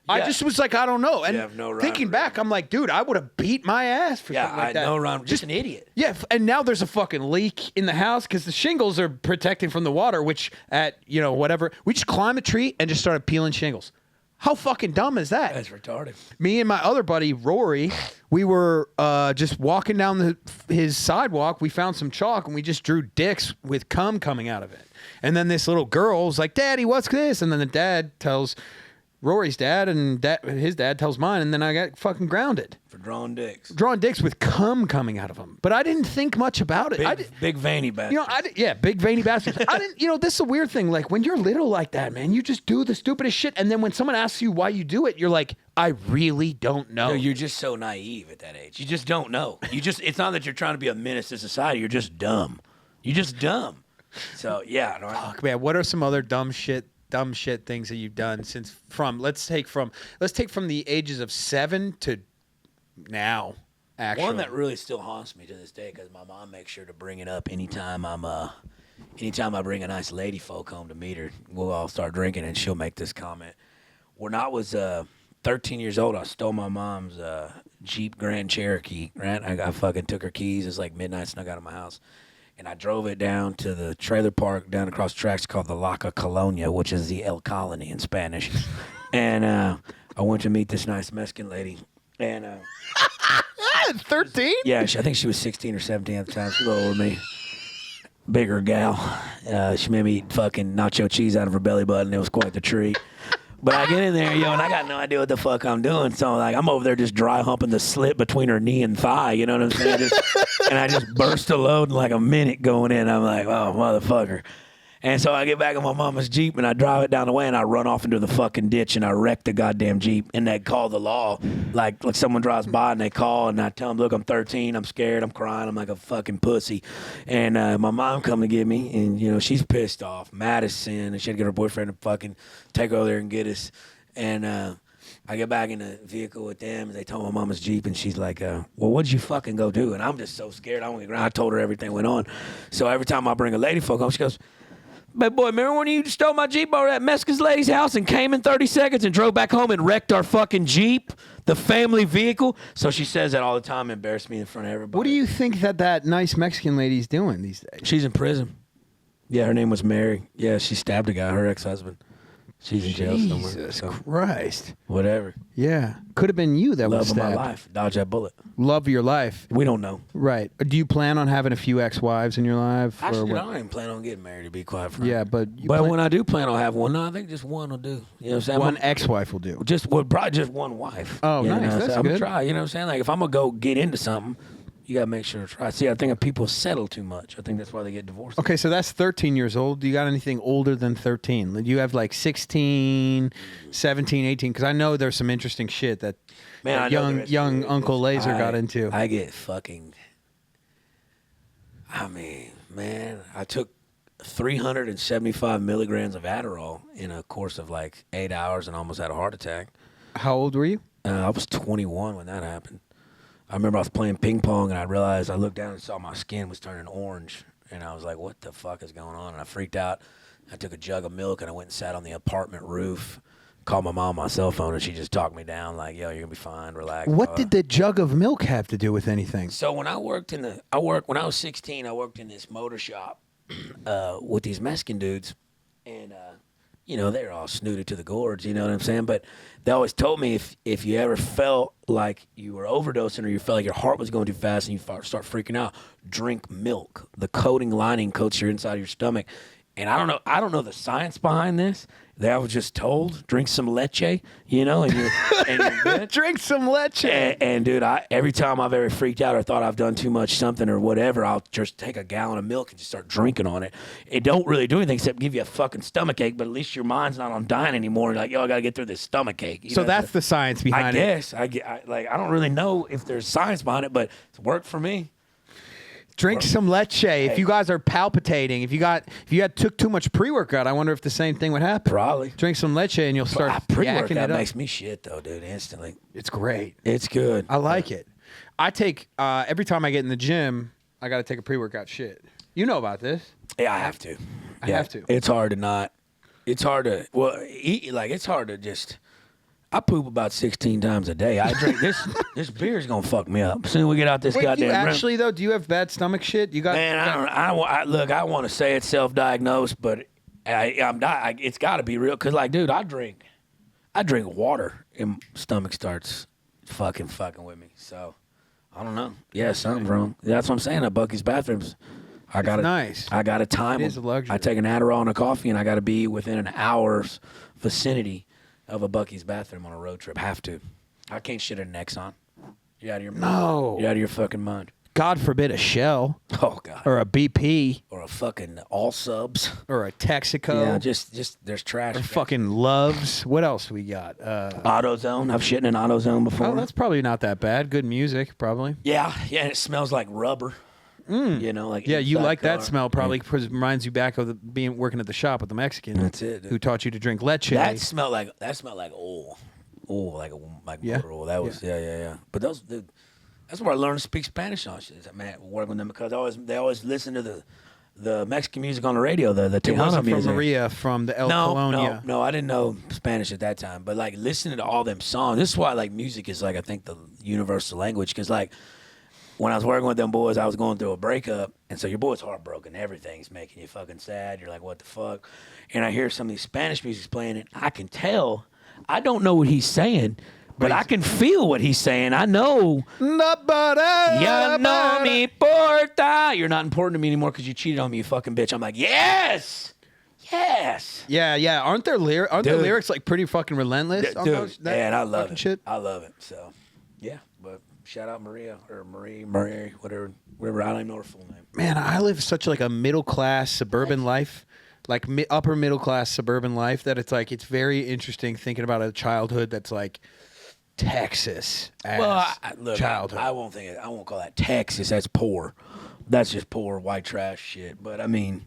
Yeah. I just was like, I don't know. And thinking back, I'm like, dude, I would have beat my ass for something like that. Yeah, I know, just an idiot. Yeah, and now there's a fucking leak in the house because the shingles are protecting from the water, which whatever. We just climbed a tree and just started peeling shingles. How fucking dumb is that? That's retarded. Me and my other buddy, Rory, we were just walking down his sidewalk. We found some chalk and we just drew dicks with cum coming out of it. And then this little girl was like, "Daddy, what's this?" And then the dad tells Rory's dad, and his dad tells mine, and then I got fucking grounded. For drawing dicks. Drawing dicks with cum coming out of them. But I didn't think much about it. Big veiny bastards. Big veiny bastards. This is a weird thing. Like, when you're little like that, man, you just do the stupidest shit, and then when someone asks you why you do it, you're like, I really don't know. No, you're just so naive at that age. You just don't know. It's not that you're trying to be a menace to society. You're just dumb. You're just dumb. So yeah, no, Fuck, man. What are some other dumb shit things that you've done since let's take from the ages of 7 to now. Actually, one that really still haunts me to this day because my mom makes sure to bring it up anytime I bring a nice lady folk home to meet her. We'll all start drinking and she'll make this comment. When I was 13 years old, I stole my mom's Jeep Grand Cherokee. Right, I fucking took her keys. It's like midnight, snuck out of my house. And I drove it down to the trailer park down across the tracks called the La Colonia, which is the El Colony in Spanish. And I went to meet this nice Mexican lady. And 13? Yeah, I think she was 16 or 17 at the time. She's a little older than me. Bigger gal. She made me eat fucking nacho cheese out of her belly button. It was quite the treat. But I get in there, and I got no idea what the fuck I'm doing. So like, I'm over there just dry humping the slit between her knee and thigh. You know what I'm saying? And I just burst a load in like a minute going in. I'm like, oh, motherfucker. And so I get back in my mama's Jeep, and I drive it down the way, and I run off into the fucking ditch, and I wreck the goddamn Jeep. And they call the law. Like someone drives by, and they call, and I tell them, look, I'm 13, I'm scared, I'm crying, I'm like a fucking pussy. And my mom come to get me, and, she's pissed off, mad as sin, and she had to get her boyfriend to fucking take her over there and get us. And I get back in the vehicle with them, and they told my mama's Jeep, and she's like, well, what'd you fucking go do? And I'm just so scared. I told her everything went on. So every time I bring a lady folk home, she goes, but boy, remember when you stole my Jeep over at Mexican's lady's house and came in 30 seconds and drove back home and wrecked our fucking Jeep, the family vehicle? So she says that all the time, embarrassed me in front of everybody. What do you think that nice Mexican lady's doing these days? She's in prison. Yeah, her name was Mary. Yeah, she stabbed a guy, her ex-husband. She's in jail somewhere. Jesus Christ. Whatever. Yeah. Could have been you that was stabbed. Love of my life. Dodge that bullet. Love of your life. We don't know. Right. Do you plan on having a few ex-wives in your life? Actually, I don't even plan on getting married, to be quite frank. Yeah, but when I do plan on having one, no, I think just one will do. You know what I'm saying? One ex-wife will do. Probably just one wife. Oh, nice. That's good. I'm going to try. You know what I'm saying? Like, if I'm going to go get into something, you got to make sure to try. See, I think people settle too much. I think that's why they get divorced. Okay, so that's 13 years old. Do you got anything older than 13? Do you have like 16, 17, 18? Because I know there's some interesting shit that young Uncle Lazer got into. I get fucking... I took 375 milligrams of Adderall in a course of like 8 hours and almost had a heart attack. How old were you? I was 21 when that happened. I remember I was playing ping pong, and I realized I looked down and saw my skin was turning orange, and I was like, what the fuck is going on? And I freaked out. I took a jug of milk, and I went and sat on the apartment roof, called my mom on my cell phone, and she just talked me down like, yo, you're going to be fine, relax. What did the jug of milk have to do with anything? So when I was 16, I worked in this motor shop with these Mexican dudes, and they're all snooted to the gourds, you know what I'm saying? But they always told me if you ever felt like you were overdosing or you felt like your heart was going too fast and you start freaking out, drink milk. The coating lining coats your inside of your stomach. And I don't know the science behind this. I was just told, drink some leche, and you're good. Drink some leche. And dude, every time I've ever freaked out or thought I've done too much something or whatever, I'll just take a gallon of milk and just start drinking on it. It don't really do anything except give you a fucking stomach ache, but at least your mind's not on dying anymore. You're like, yo, I got to get through this stomach ache. So that's the science behind it. I guess. I don't really know if there's science behind it, but it's worked for me. Drink some leche. If you guys are palpitating, if you took too much pre-workout, I wonder if the same thing would happen. Probably. Drink some leche and you'll start pre-workout yakking it up. Makes me shit though, dude, instantly. It's great. It's good. I like it. I take every time I get in the gym, I got to take a pre-workout shit. You know about this? Yeah, I have to. I have to. It's hard to not. It's hard to eat. Like it's hard to just. I poop about 16 times a day. I drink this. This beer's gonna fuck me up. As soon as we get out this goddamn room. Actually, though, do you have bad stomach shit? You got? Man, look. I want to say it's self-diagnosed, but it's got to be real. Cause like, dude, I drink water, and stomach starts fucking with me. So I don't know. Yeah, something's wrong. That's what I'm saying. At Bucky's bathrooms, I got to time. It is a luxury. I take an Adderall and a coffee, and I got to be within an hour's vicinity of a Bucky's bathroom on a road trip. Have to. I can't shit in an Exxon. You're out of your mind. No. You're out of your fucking mind. God forbid a Shell. Oh, God. Or a BP. Or a fucking All Subs. Or a Texaco. Yeah, just there's trash. Or fucking Loves. What else we got? AutoZone. I've shit in an AutoZone before. Oh, that's probably not that bad. Good music, probably. Yeah, and it smells like rubber. You know, like yeah, you like that car. smell probably because reminds you back of being working at the shop with the Mexican. That's it, dude. Who taught you to drink leche. That smelled like oil, like motor oil. That was yeah. But that's where I learned to speak Spanish on shit. Man, working with them because they always listen to the Mexican music on the radio, the It Tejano wasn't music. from Maria from the El Colonia. No, I didn't know Spanish at that time. But like listening to all them songs, this is why like music is like I think the universal language. Because like when I was working with them boys, I was going through a breakup, and so your boy's heartbroken. Everything's making you fucking sad. You're like, what the fuck? And I hear some of these Spanish music playing, and I can tell. I don't know what he's saying. But I can feel what he's saying. I know. Ya no me importa. You're not important to me anymore because you cheated on me, you fucking bitch. I'm like, yes. Yeah. Aren't the lyrics like pretty fucking relentless? On those, man, I love it. Shit? I love it. So, yeah. But shout out Maria or Marie, whatever. I don't even know her full name. Man, I live such like a middle class suburban life. Like upper middle class suburban life that it's like it's very interesting thinking about a childhood that's like Texas childhood. I won't call that Texas. That's poor. That's just poor white trash shit. But I mean,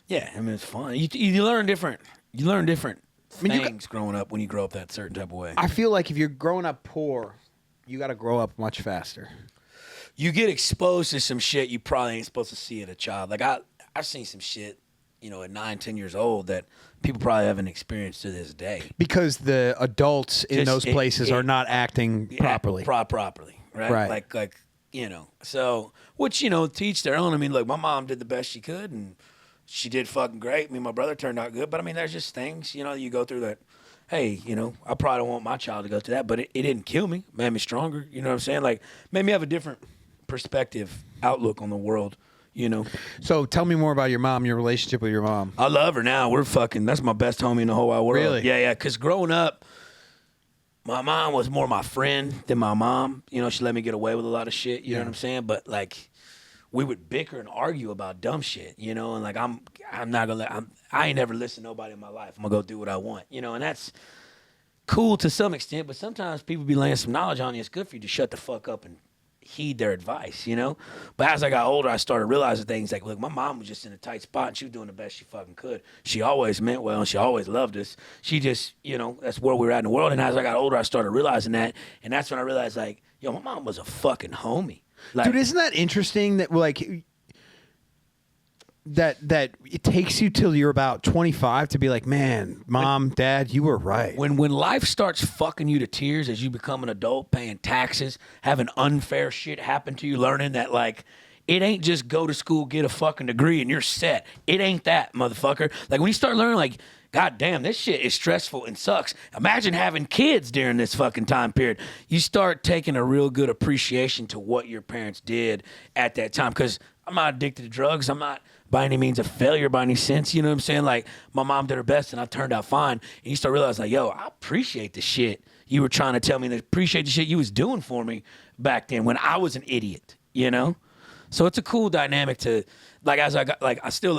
yeah, I mean it's fun. You learn different. You learn different things growing up when you grow up that certain type of way. I feel like if you're growing up poor, you got to grow up much faster. You get exposed to some shit you probably ain't supposed to see as a child. Like I've seen some shit, you know, at 9, 10 years old that people probably haven't experienced to this day. Because the adults in those places are not acting properly. Properly, right? Like, you know. So, which, you know, to each their own. I mean, look, my mom did the best she could, and she did fucking great. Me and my brother turned out good. But, I mean, there's just things, you know, you go through that, hey, you know, I probably don't want my child to go through that. But it didn't kill me. It made me stronger. You know what I'm saying? Like, made me have a different perspective, outlook on the world. You know. So tell me more about your mom, your relationship with your mom. I love her now. That's my best homie in the whole wide world. Really? Yeah. Because growing up, my mom was more my friend than my mom. You know, she let me get away with a lot of shit. You know what I'm saying? But like, we would bicker and argue about dumb shit. You know, and like I ain't never listened to nobody in my life. I'm gonna go do what I want. You know, and that's cool to some extent. But sometimes people be laying some knowledge on you. It's good for you to shut the fuck up and heed their advice, you know? But as I got older, I started realizing things like, look, my mom was just in a tight spot and she was doing the best she fucking could. She always meant well and she always loved us. She just, you know, that's where we were at in the world. And as I got older, I started realizing that. And that's when I realized, like, yo, my mom was a fucking homie. Like, dude, isn't that interesting that, like, that it takes you till you're about 25 to be like, man, mom, dad, you were right. When life starts fucking you to tears as you become an adult, paying taxes, having unfair shit happen to you, learning that, like, it ain't just go to school, get a fucking degree, and you're set. It ain't that, motherfucker. Like, when you start learning, like, God damn, this shit is stressful and sucks. Imagine having kids during this fucking time period. You start taking a real good appreciation to what your parents did at that time. Because I'm not addicted to drugs. I'm not by any means a failure by any sense. You know what I'm saying? Like, my mom did her best and I turned out fine. And you start realizing, like, yo, I appreciate the shit you were trying to tell me, and appreciate the shit you was doing for me back then when I was an idiot, you know? So it's a cool dynamic to, like, as I got, like, me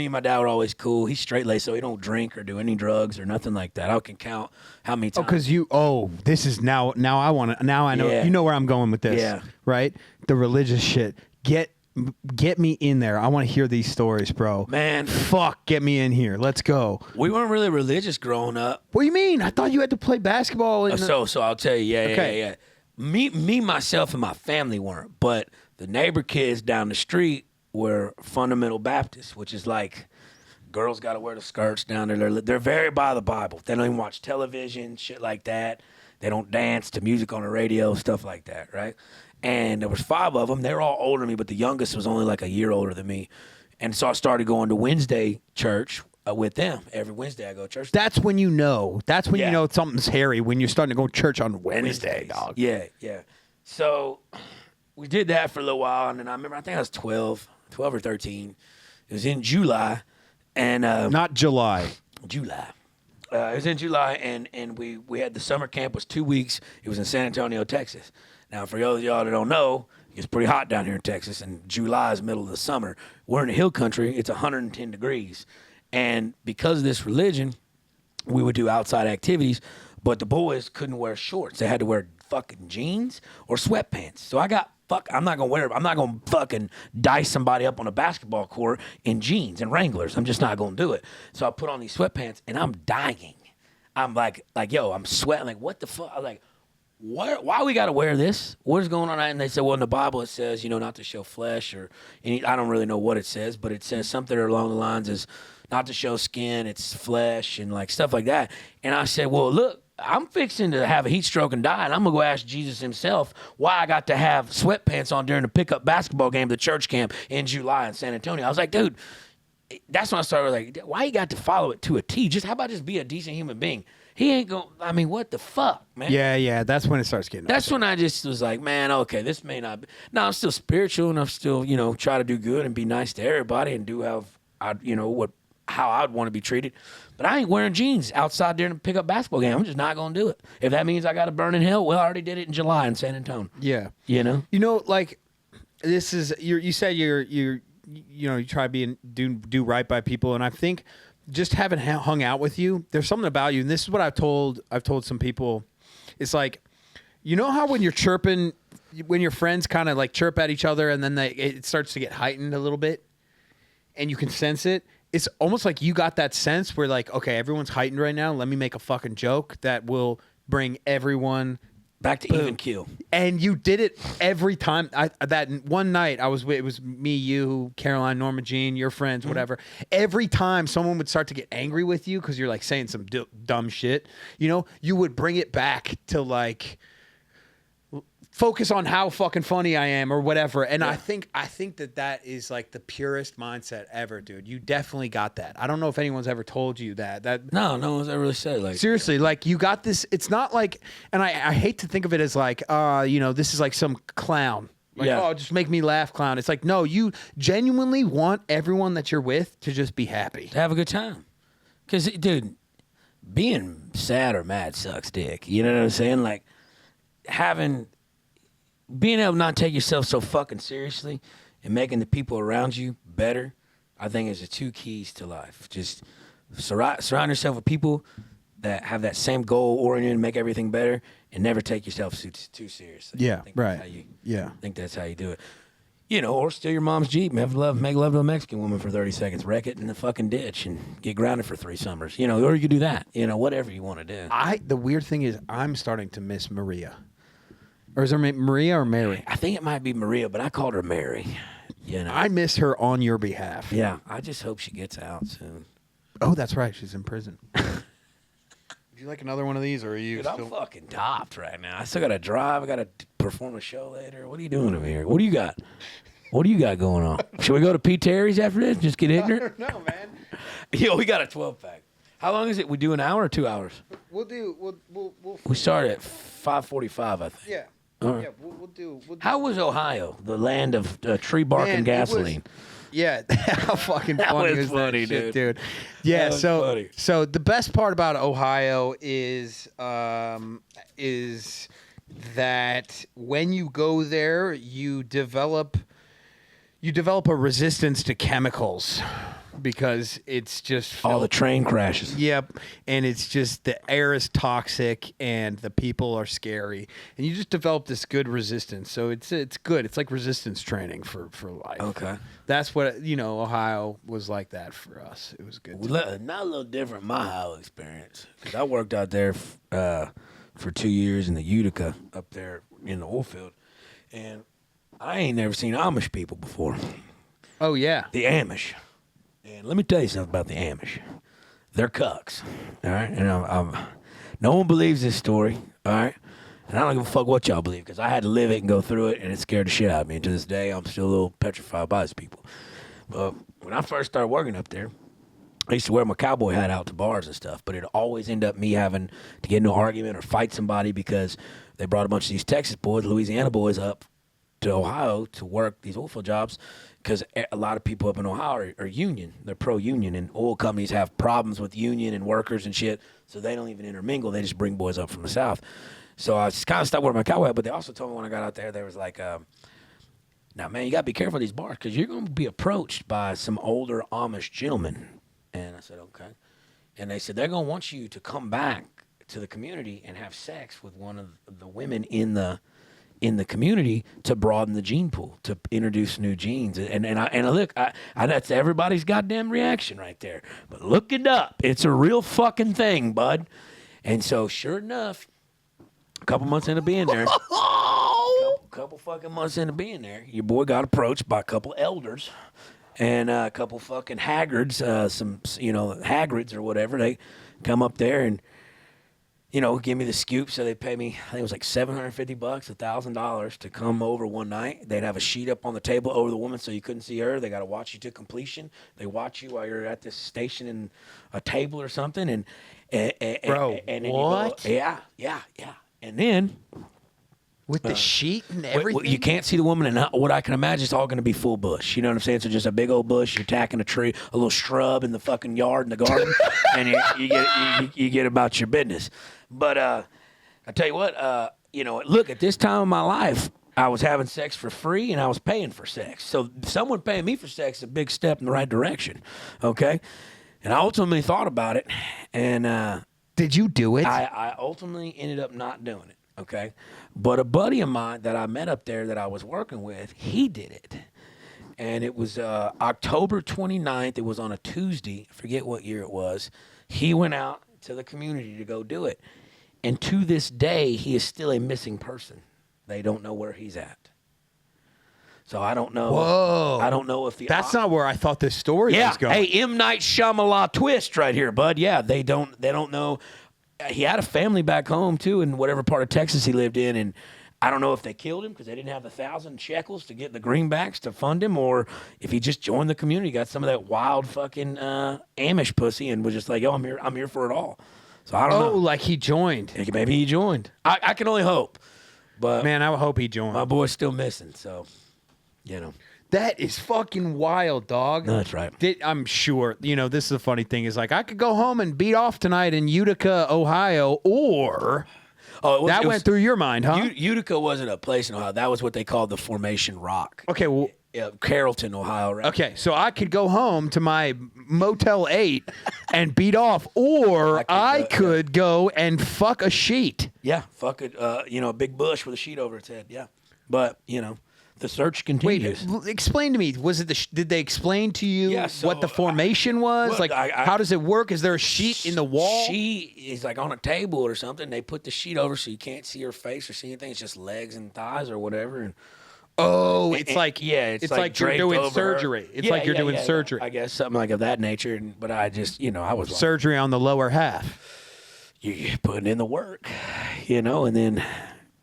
and my dad were always cool. He's straight laced, so he don't drink or do any drugs or nothing like that. I can count how many times. This is now I know, you know where I'm going with this. Yeah. Right? The religious shit. Get me in there. I want to hear these stories, bro. Man. Fuck, get me in here. Let's go. We weren't really religious growing up. What do you mean? I thought you had to play basketball. So I'll tell you, yeah. Me, myself, and my family weren't, but the neighbor kids down the street were fundamental Baptists, which is like girls got to wear the skirts down there. They're very by the Bible. They don't even watch television, shit like that. They don't dance to music on the radio, stuff like that, right? And there was 5 of them. They were all older than me, but the youngest was only like a year older than me. And so I started going to Wednesday church with them. Every Wednesday I go to church. That's when you know. That's when you know something's hairy, when you're starting to go to church on Wednesday, dog. Yeah. So we did that for a little while, and then I think I was 12 or 13. It was in July. And not July. July. It was in July, and we had the summer camp. Was 2 weeks. It was in San Antonio, Texas. Now, for those of y'all that don't know, it's pretty hot down here in Texas, and July is middle of the summer. We're in the hill country. It's 110 degrees. And because of this religion, we would do outside activities, but the boys couldn't wear shorts. They had to wear fucking jeans or sweatpants. So I got I'm not gonna fucking dice somebody up on a basketball court in jeans and Wranglers. I'm just not gonna do it. So I put on these sweatpants and I'm dying. I'm like, yo, I'm sweating. Like, what the fuck? I'm like, why we got to wear this? What is going on? And they said, well, in the Bible it says, not to show flesh or I don't really know what it says, but it says something along the lines is not to show skin, it's flesh and like stuff like that. And I said, well, look, I'm fixing to have a heat stroke and die, and I'm going to go ask Jesus himself why I got to have sweatpants on during the pickup basketball game, the church camp in July in San Antonio. I was like, dude, that's when I started like, why you got to follow it to a T? How about just be a decent human being? He ain't going, what the fuck, man? Yeah, that's when it starts getting That's when I just was like, man, okay, this may not be. Now, I'm still spiritual, and I'm still, try to do good and be nice to everybody and do how I'd want to be treated. But I ain't wearing jeans outside during the pickup basketball game. I'm just not going to do it. If that means I got to burn in hell, well, I already did it in July in San Antonio. Yeah. Like, this is, you said you try do right by people, and I think just having hung out with you, there's something about you, and this is what I've told some people. It's like, how when you're chirping, when your friends kind of like chirp at each other, and then it starts to get heightened a little bit, and you can sense it. It's almost like you got that sense where like, okay, everyone's heightened right now. Let me make a fucking joke that will bring everyone back to even keel. And you did it every time. That one night it was me, you, Caroline, Norma Jean, your friends, whatever. Every time someone would start to get angry with you because you're like saying some dumb shit, you would bring it back to like focus on how fucking funny I am or whatever. And yeah. I think that is like the purest mindset ever, dude. You definitely got that. I don't know if anyone's ever told you that. No one's ever really said like seriously, like you got this. It's not like, and I hate to think of it as like, this is like some clown. Like, oh, just make me laugh, clown. It's like, no, you genuinely want everyone that you're with to just be happy. To have a good time. Because, dude, being sad or mad sucks dick. You know what I'm saying? Like, being able to not take yourself so fucking seriously and making the people around you better, I think is the two keys to life. Just surround yourself with people that have that same goal oriented and make everything better, and never take yourself too seriously. Yeah, right. I think that's how you do it. Or steal your mom's Jeep, make love to a Mexican woman for 30 seconds, wreck it in the fucking ditch, and get grounded for 3 summers. Or you could do that. Whatever you want to do. The weird thing is I'm starting to miss Maria. Or is there Maria or Mary? I think it might be Maria, but I called her Mary. I miss her on your behalf. Yeah, I just hope she gets out soon. Oh, that's right. She's in prison. Would you like another one of these, or are you Dude, still... I'm fucking topped right now. I still got to drive. I got to perform a show later. What are you doing over here? What do you got? What do you got going on? Should we go to Pete Terry's after this? Just get ignorant? No, man. Yo, we got a 12-pack. How long is it? We do an hour or 2 hours? We start at 5:45, I think. Yeah. Right. Yeah, we'll do. How was Ohio, the land of tree bark and gasoline? How fucking funny was is funny, that shit, dude? Yeah, funny. So the best part about Ohio is that when you go there, you develop a resistance to chemicals. Because it's just all the train crashes. Yep, and it's just the air is toxic and the people are scary, and you just develop this good resistance. So it's good. It's like resistance training for life. Okay, that's what Ohio was like that for us. It was good. Not a little different my Ohio experience because I worked out there for 2 years in the Utica up there in the oil field, and I ain't never seen Amish people before. Oh yeah, the Amish. And let me tell you something about the Amish. They're cucks, all right? And no one believes this story, all right? And I don't give a fuck what y'all believe because I had to live it and go through it, and it scared the shit out of me. And to this day, I'm still a little petrified by these people. But when I first started working up there, I used to wear my cowboy hat out to bars and stuff, but it always ended up me having to get into an argument or fight somebody because they brought a bunch of these Texas boys, Louisiana boys up to Ohio to work these oilfield jobs. Because a lot of people up in Ohio are union. They're pro-union, and oil companies have problems with union and workers and shit, so they don't even intermingle. They just bring boys up from the South. So I just kind of stopped wearing my cowboy hat, but they also told me when I got out there, they was like, now, man, you got to be careful of these bars because you're going to be approached by some older Amish gentlemen. And I said, okay. And they said, they're going to want you to come back to the community and have sex with one of the women in the in the community to broaden the gene pool, to introduce new genes. And look, that's everybody's goddamn reaction right there. But look it up. It's a real fucking thing, bud. And so, sure enough, a couple months into being there, couple fucking months into being there, your boy got approached by a couple elders and a couple fucking Hagrids, Hagrids or whatever. They come up there and, give me the scoop. So they pay me, I think it was like $750, $1,000 to come over one night. They'd have a sheet up on the table over the woman so you couldn't see her. They got to watch you to completion. They watch you while you're at this station in a table or something. Bro, and what? Yeah. And then with the sheet and everything? You can't see the woman, and what I can imagine is all going to be full bush. You know what I'm saying? So just a big old bush. You're tacking a tree, a little shrub in the fucking yard in the garden, and you get about your business. But I tell you what, look, at this time of my life, I was having sex for free, and I was paying for sex. So someone paying me for sex is a big step in the right direction, okay? And I ultimately thought about it, and did you do it? I ultimately ended up not doing it. Okay, but a buddy of mine that I met up there that I was working with, he did it. And it was October 29th. It was on a Tuesday. I forget what year it was. He went out to the community to go do it. And to this day, he is still a missing person. They don't know where he's at. So I don't know. Whoa. I don't know if the... That's not where I thought this story was going. Hey, M. Night Shyamalan twist right here, bud. Yeah, they don't know... He had a family back home, too, in whatever part of Texas he lived in, and I don't know if they killed him because they didn't have 1,000 shekels to get the greenbacks to fund him, or if he just joined the community, got some of that wild fucking Amish pussy, and was just like, yo, I'm here for it all. So I don't know. Oh, like he joined. Maybe he joined. I can only hope. But man, I hope he joined. My boy's still missing, so, That is fucking wild, dog. No, that's right. I'm sure. This is the funny thing is like I could go home and beat off tonight in Utica, Ohio, or went through your mind, huh? Utica wasn't a place in Ohio. That was what they called the Formation Rock. Okay, well, Carrollton, Ohio, right? Okay, so I could go home to my Motel 8 and beat off, or I could go and fuck a sheet. Yeah, fuck it. A big bush with a sheet over its head. Yeah, but the search continues. Wait, explain to me. Was it did they explain to you what the formation was? Look, how does it work? Is there a sheet in the wall? She is like on a table or something. They put the sheet over so you can't see her face or see anything. It's just legs and thighs or whatever. And it's like you're doing surgery. It's like you're doing surgery. I guess something like of that nature. But I just I was surgery on the lower half. You're putting in the work, and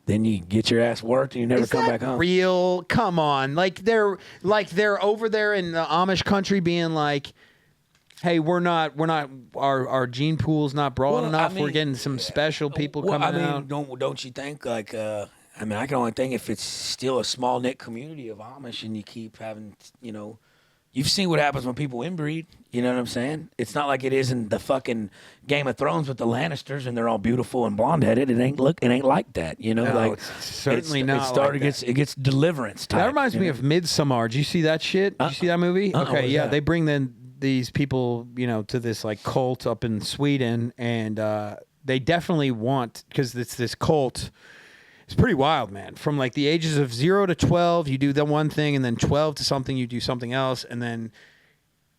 then you get your ass worked and you never come back home. Real? Come on. Like they're over there in the Amish country being like, hey, we're not our gene pool's not broad enough. We're getting some special people coming out. Don't you think like I can only think if it's still a small knit community of Amish and you keep having you've seen what happens when people inbreed. You know what I'm saying? It's not like it is in the fucking Game of Thrones with the Lannisters and they're all beautiful and blonde headed. It ain't like that. No, like it's certainly not. It gets deliverance type. That reminds me of Midsommar. Did you see that shit? Did you see that movie? Okay, yeah. They bring these people, to this like cult up in Sweden, and they definitely want, because it's this cult. It's pretty wild, man. From like the ages of 0 to 12, you do the one thing, and then 12 to something, you do something else, and then,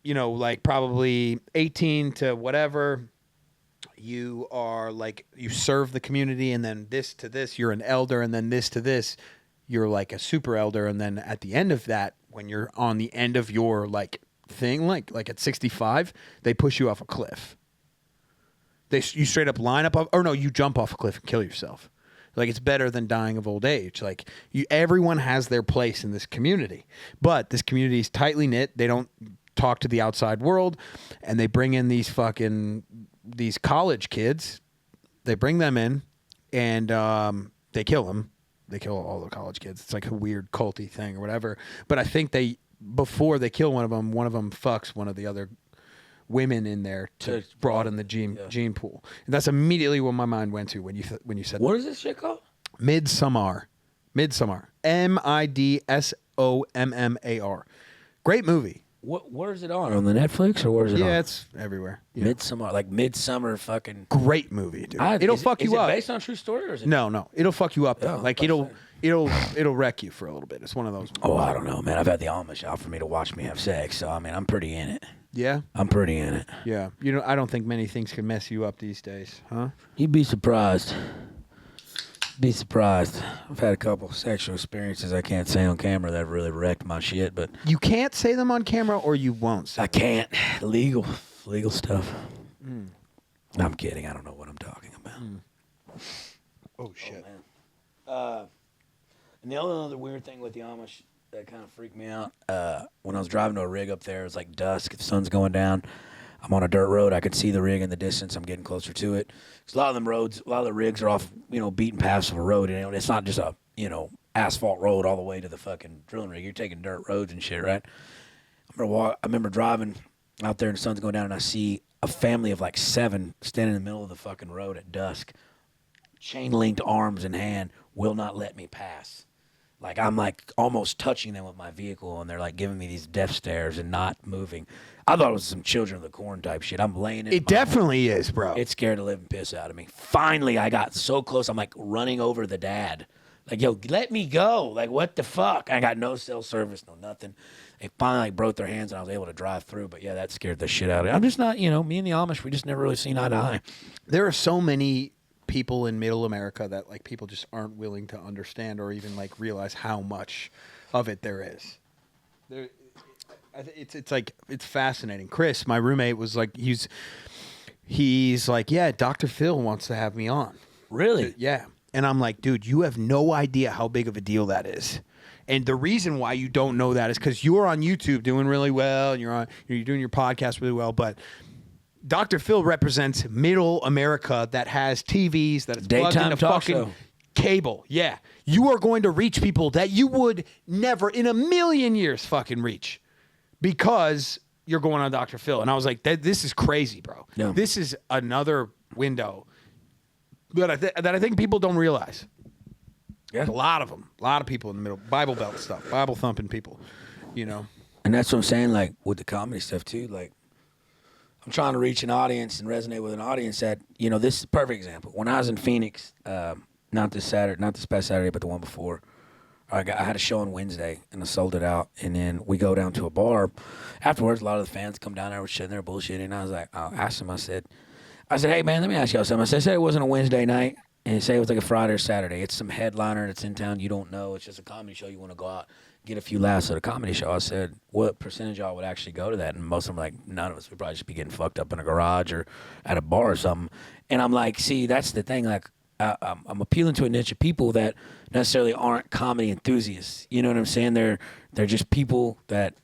like probably 18 to whatever, you are like, you serve the community, and then this to this, you're an elder, and then this to this, you're like a super elder, and then at the end of that, when you're on the end of your like thing, like at 65, they push you off a cliff. You straight up line up, you jump off a cliff and kill yourself. Like, it's better than dying of old age. Like, everyone has their place in this community. But this community is tightly knit. They don't talk to the outside world. And they bring in these college kids. They bring them in, and they kill them. They kill all the college kids. It's like a weird culty thing or whatever. But I think before they kill one of them fucks one of the other women in there to broaden the gene pool. And that's immediately what my mind went to when you said what is this shit called? Midsommar. Midsommar. Great movie. Where is it on the Netflix, or where is it on? Yeah, it's everywhere. Yeah. Midsommar, like Midsummer fucking... Great movie, dude. It'll fuck you up. Is it based on a true story, or is it... No. It'll fuck you up, though. Like, it'll it'll wreck you for a little bit. It's one of those. Oh, I don't know, man. I've had the Amish out for me to watch me have sex, so I mean, I'm pretty in it. Yeah, I'm pretty in it. Yeah, I don't think many things can mess you up these days, huh? You'd be surprised. Be surprised. I've had a couple sexual experiences I can't say on camera that have really wrecked my shit, but you can't say them on camera, or you won't say I can't. Legal stuff. I'm kidding. I don't know what I'm talking about. Oh shit. Oh, man. And the only other weird thing with the Amish that kind of freaked me out, when I was driving to a rig up there, it was like dusk, the sun's going down. I'm on a dirt road. I could see the rig in the distance. I'm getting closer to it. Because a lot of the rigs are off, beaten paths of a road. And it's not just a, asphalt road all the way to the fucking drilling rig. You're taking dirt roads and shit, right? I remember driving out there and the sun's going down, and I see a family of like 7 standing in the middle of the fucking road at dusk. Chain-linked arms in hand, will not let me pass. Like, I'm like almost touching them with my vehicle, and they're like giving me these death stares and not moving. I thought it was some Children of the Corn type shit. I'm laying in It definitely is, bro. It scared the living piss out of me. Finally, I got so close, I'm like running over the dad. Like, yo, let me go. Like, what the fuck? I got no cell service, no nothing. They finally broke their hands, and I was able to drive through. But, yeah, that scared the shit out of me. I'm just not, me and the Amish, we just never really seen eye to eye. There are so many people in middle America that, like, people just aren't willing to understand or even, like, realize how much of it there is. It's fascinating. Chris, my roommate, was like, he's like, yeah, Dr. Phil wants to have me on. Really? Yeah. And I'm like, dude, you have no idea how big of a deal that is. And the reason why you don't know that is because you're on YouTube doing really well, and you're doing your podcast really well. But Dr. Phil represents middle America that has TVs, that is plugged into fucking cable. Yeah. You are going to reach people that you would never in a million years fucking reach because you're going on Dr. Phil. And I was like, this is crazy, bro. Yeah. This is another window that I think people don't realize. Yeah. A lot of them. A lot of people in the middle. Bible Belt stuff. Bible thumping people, And that's what I'm saying, like, with the comedy stuff, too. Like, I'm trying to reach an audience and resonate with an audience that, this is a perfect example. When I was in Phoenix, not this past Saturday, but the one before, I had a show on Wednesday, and I sold it out. And then we go down to a bar. Afterwards, a lot of the fans come down there, we're sitting there bullshitting. And I was like, I asked them, I said, hey, man, let me ask y'all something. I said, say it wasn't a Wednesday night, and say it was like a Friday or Saturday. It's some headliner that's in town you don't know. It's just a comedy show. You want to go out, get a few laughs at a comedy show. I said, what percentage of y'all would actually go to that? And most of them were like, none of us would probably just be getting fucked up in a garage or at a bar or something. And I'm like, see, that's the thing. Like, I'm appealing to a niche of people that necessarily aren't comedy enthusiasts. You know what I'm saying? They're just people that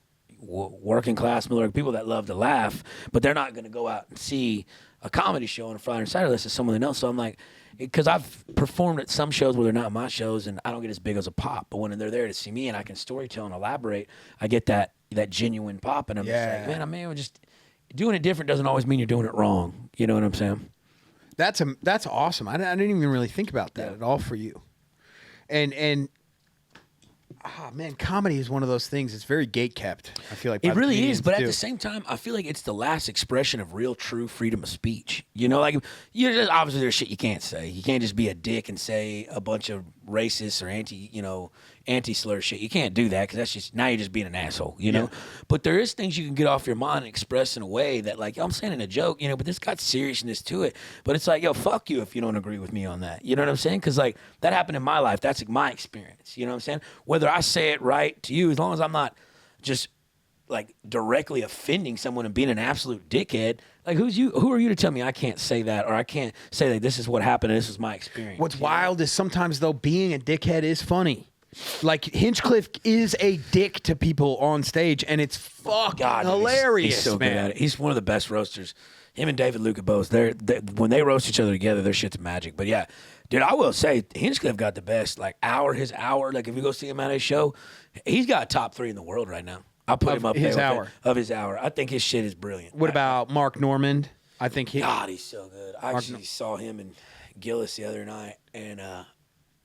working class, people that love to laugh, but they're not going to go out and see a comedy show on a Friday or Saturday unless it's someone they know. So I'm like, because I've performed at some shows where they're not my shows, and I don't get as big as a pop. But when they're there to see me and I can storytell and elaborate, I get that genuine pop. And I'm just like, man, just doing it different doesn't always mean you're doing it wrong. You know what I'm saying? That's awesome. I didn't even really think about that at all for you. And man, comedy is one of those things. It's very gatekept. I feel like it really is. But at the same time, I feel like it's the last expression of real, true freedom of speech. Like obviously there's shit you can't say. You can't just be a dick and say a bunch of racist or anti-slur shit. You can't do that because that's just now you're just being an asshole. You know. But there is things you can get off your mind and express in a way that, like, I'm saying in a joke, but this got seriousness to it. But it's like, yo, fuck you if you don't agree with me on that. You know what I'm saying? Because like that happened in my life. That's like my experience. You know what I'm saying? Whether I say it right to you, as long as I'm not just like directly offending someone and being an absolute dickhead. Like, who are you to tell me I can't say that, or I can't say that this is what happened and this is my experience? What's wild is sometimes, though, being a dickhead is funny. Like, Hinchcliffe is a dick to people on stage, and it's fucking hilarious, he's so man. Good at it. He's one of the best roasters. Him and David Luca both. When they roast each other together, their shit's magic. But yeah, dude, I will say Hinchcliffe got the best his hour. Like, if you go see him at his show, he's got top 3 in the world right now. I'll put him up there of his hour. I think his shit is brilliant. What about Mark Normand? I think God, he's so good. I actually saw him in Gillis the other night, and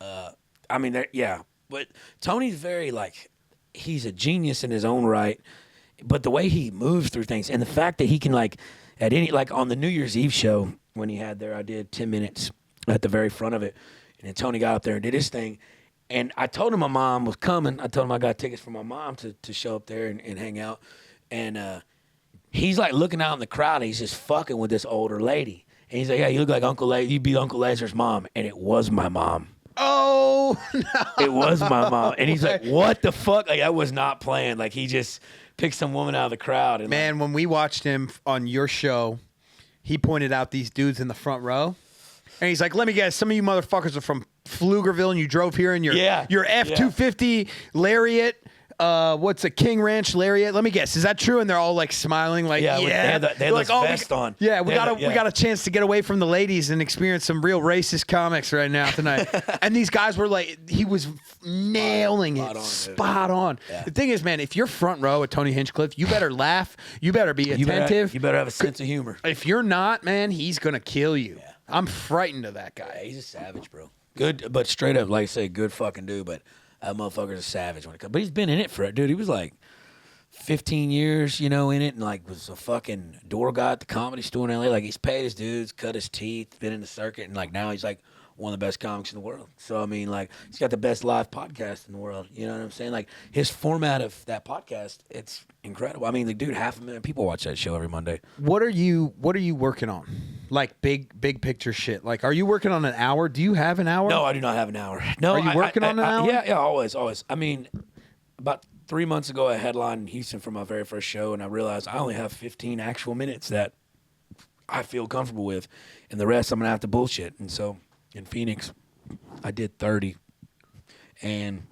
I mean, yeah. But Tony's very, like, he's a genius in his own right. But the way he moves through things, and the fact that he can, like, at any, like, on the New Year's Eve show when he had there, I did 10 minutes at the very front of it, and then Tony got up there and did his thing. And I told him my mom was coming. I told him I got tickets for my mom to show up there and hang out. And he's like looking out in the crowd. And he's just fucking with this older lady. And he's like, yeah, you look like Uncle Lazer. You be Uncle Lazer's mom. And it was my mom. Oh, no. It was my mom. And he's like, what the fuck? Like, I was not playing. Like, he just picked some woman out of the crowd. And man, when we watched him on your show, he pointed out these dudes in the front row. And he's like, let me guess, some of you motherfuckers are from Pflugerville and you drove here in your F-250 Lariat. What's a King Ranch Lariat? Let me guess. Is that true? And they're all like smiling, like, yeah. They had like, vest on. Yeah, we got a chance to get away from the ladies and experience some real racist comics right now tonight. And these guys were like, he was nailing it, spot on. Yeah. The thing is, man, if you're front row at Tony Hinchcliffe, you better laugh. You better be attentive. You better have a sense of humor. If you're not, man, he's gonna kill you. Yeah. I'm frightened of that guy. Yeah, he's a savage, bro. Good, but straight up, like I say, good fucking dude. But that motherfucker's a savage when it comes. But he's been in it for it, dude. He was like 15 years, in it, and like was a fucking door guy at the Comedy Store in LA. Like he's paid his dues, cut his teeth, been in the circuit, and like now he's like one of the best comics in the world. So I mean, like he's got the best live podcast in the world. You know what I'm saying? Like his format of that podcast, it's incredible. I mean, the dude, 500,000 people watch that show every Monday. What are you working on? Like big picture shit. Like, are you working on an hour? Do you have an hour? No, I do not have an hour. No, are you working on an hour? Yeah, always. I mean, about 3 months ago, I headlined in Houston for my very first show, and I realized I only have 15 actual minutes that I feel comfortable with, and the rest I'm gonna have to bullshit. And so in Phoenix, I did 30, and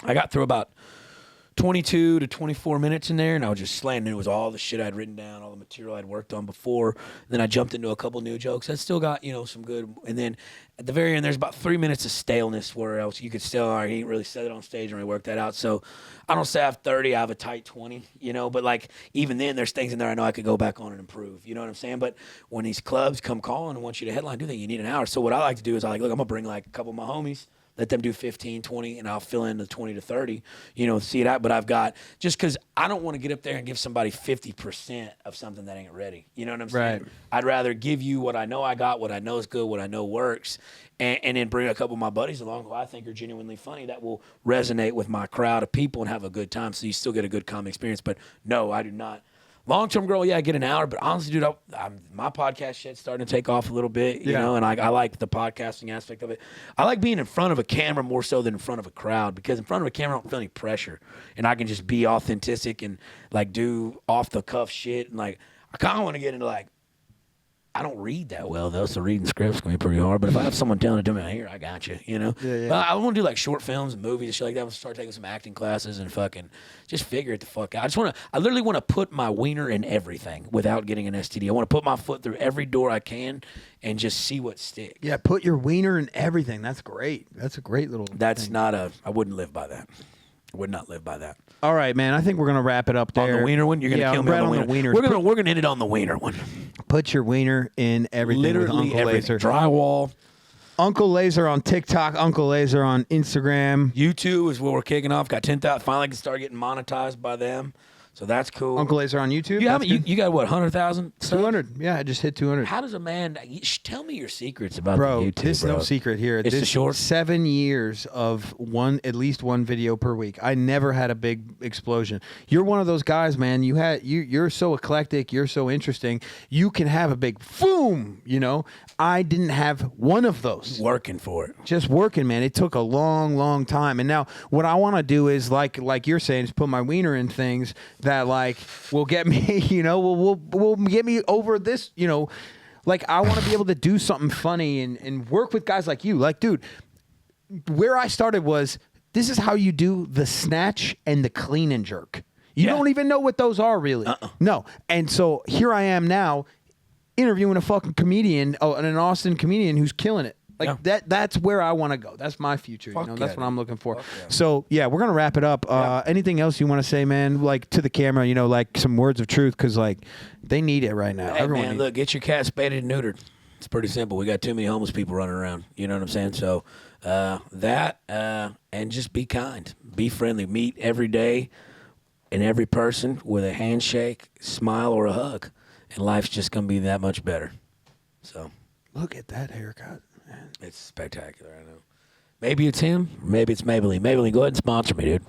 I got through about 22 to 24 minutes in there, and I was just slaying. And it was all the shit I'd written down, all the material I'd worked on before. Then I jumped into a couple new jokes. I still got, some good. And then at the very end, there's about 3 minutes of staleness where else you could still, all right, he ain't really said it on stage and really worked that out. So I don't say I have 30, I have a tight 20, but like even then there's things in there I know I could go back on and improve. You know what I'm saying? But when these clubs come calling and want you to headline, you need an hour. So what I like to do is look, I'm going to bring like a couple of my homies. Let them do 15, 20, and I'll fill in the 20 to 30, see it out. But I've got, just because I don't want to get up there and give somebody 50% of something that ain't ready. You know what I'm saying? Right. I'd rather give you what I know I got, what I know is good, what I know works, and then bring a couple of my buddies along who I think are genuinely funny that will resonate with my crowd of people and have a good time so you still get a good comedy experience. But no, I do not. Long-term goal, I get an hour, but honestly, dude, my podcast shit's starting to take off a little bit, you know, and I like the podcasting aspect of it. I like being in front of a camera more so than in front of a crowd, because in front of a camera, I don't feel any pressure, and I can just be authentic and, like, do off-the-cuff shit, and, like, I kind of want to get into, like, I don't read that well, though, so reading scripts can be pretty hard. But if I have someone telling it to me, here, I got you, Yeah. But I want to do, like, short films and movies and shit like that. I want to start taking some acting classes and fucking just figure it the fuck out. I literally want to put my wiener in everything without getting an STD. I want to put my foot through every door I can and just see what sticks. Yeah, put your wiener in everything. That's great. That's a great little That's thing. I wouldn't live by that. I would not live by that. All right, man. I think we're gonna wrap it up there. On the wiener one, you're gonna kill me right on the wiener. We're gonna end it on the wiener one. Put your wiener in everything. Literally with Uncle everything. Lazer. Drywall. Uncle Lazer on TikTok. Uncle Lazer on Instagram. YouTube is where we're kicking off. Got 10,000. Finally, can start getting monetized by them. So that's cool. Uncle Lazer on YouTube. You got what, 100,000? 200. Yeah, I just hit 200. How does a man? Tell me your secrets about bro, the YouTube, there's bro. no secret here. It's this the short. 7 years of at least one video per week. I never had a big explosion. You're one of those guys, man. You're so eclectic. You're so interesting. You can have a big boom. I didn't have one of those. Working for it. Just working, man. It took a long, long time. And now what I want to do is like you're saying, is put my wiener in things that like will get me, will get me over this, like I want to be able to do something funny and work with guys like you. Like, dude, where I started was, this is how you do the snatch and the clean and jerk. You don't even know what those are really. No. And so here I am now interviewing a fucking comedian, an Austin comedian who's killing it. Like that's where I want to go. That's my future. That's what I'm looking for. So we're gonna wrap it up. Anything else you want to say, man? Like to the camera, like some words of truth, because like they need it right now. Hey, everyone man, look, get your cat spaded and neutered. It's pretty simple. We got too many homeless people running around. You know what I'm saying? So and just be kind, be friendly, meet every day and every person with a handshake, smile, or a hug, and life's just gonna be that much better. So look at that haircut. Man. It's spectacular, I know. Maybe it's him. Maybe it's Maybelline. Maybelline, go ahead and sponsor me, dude.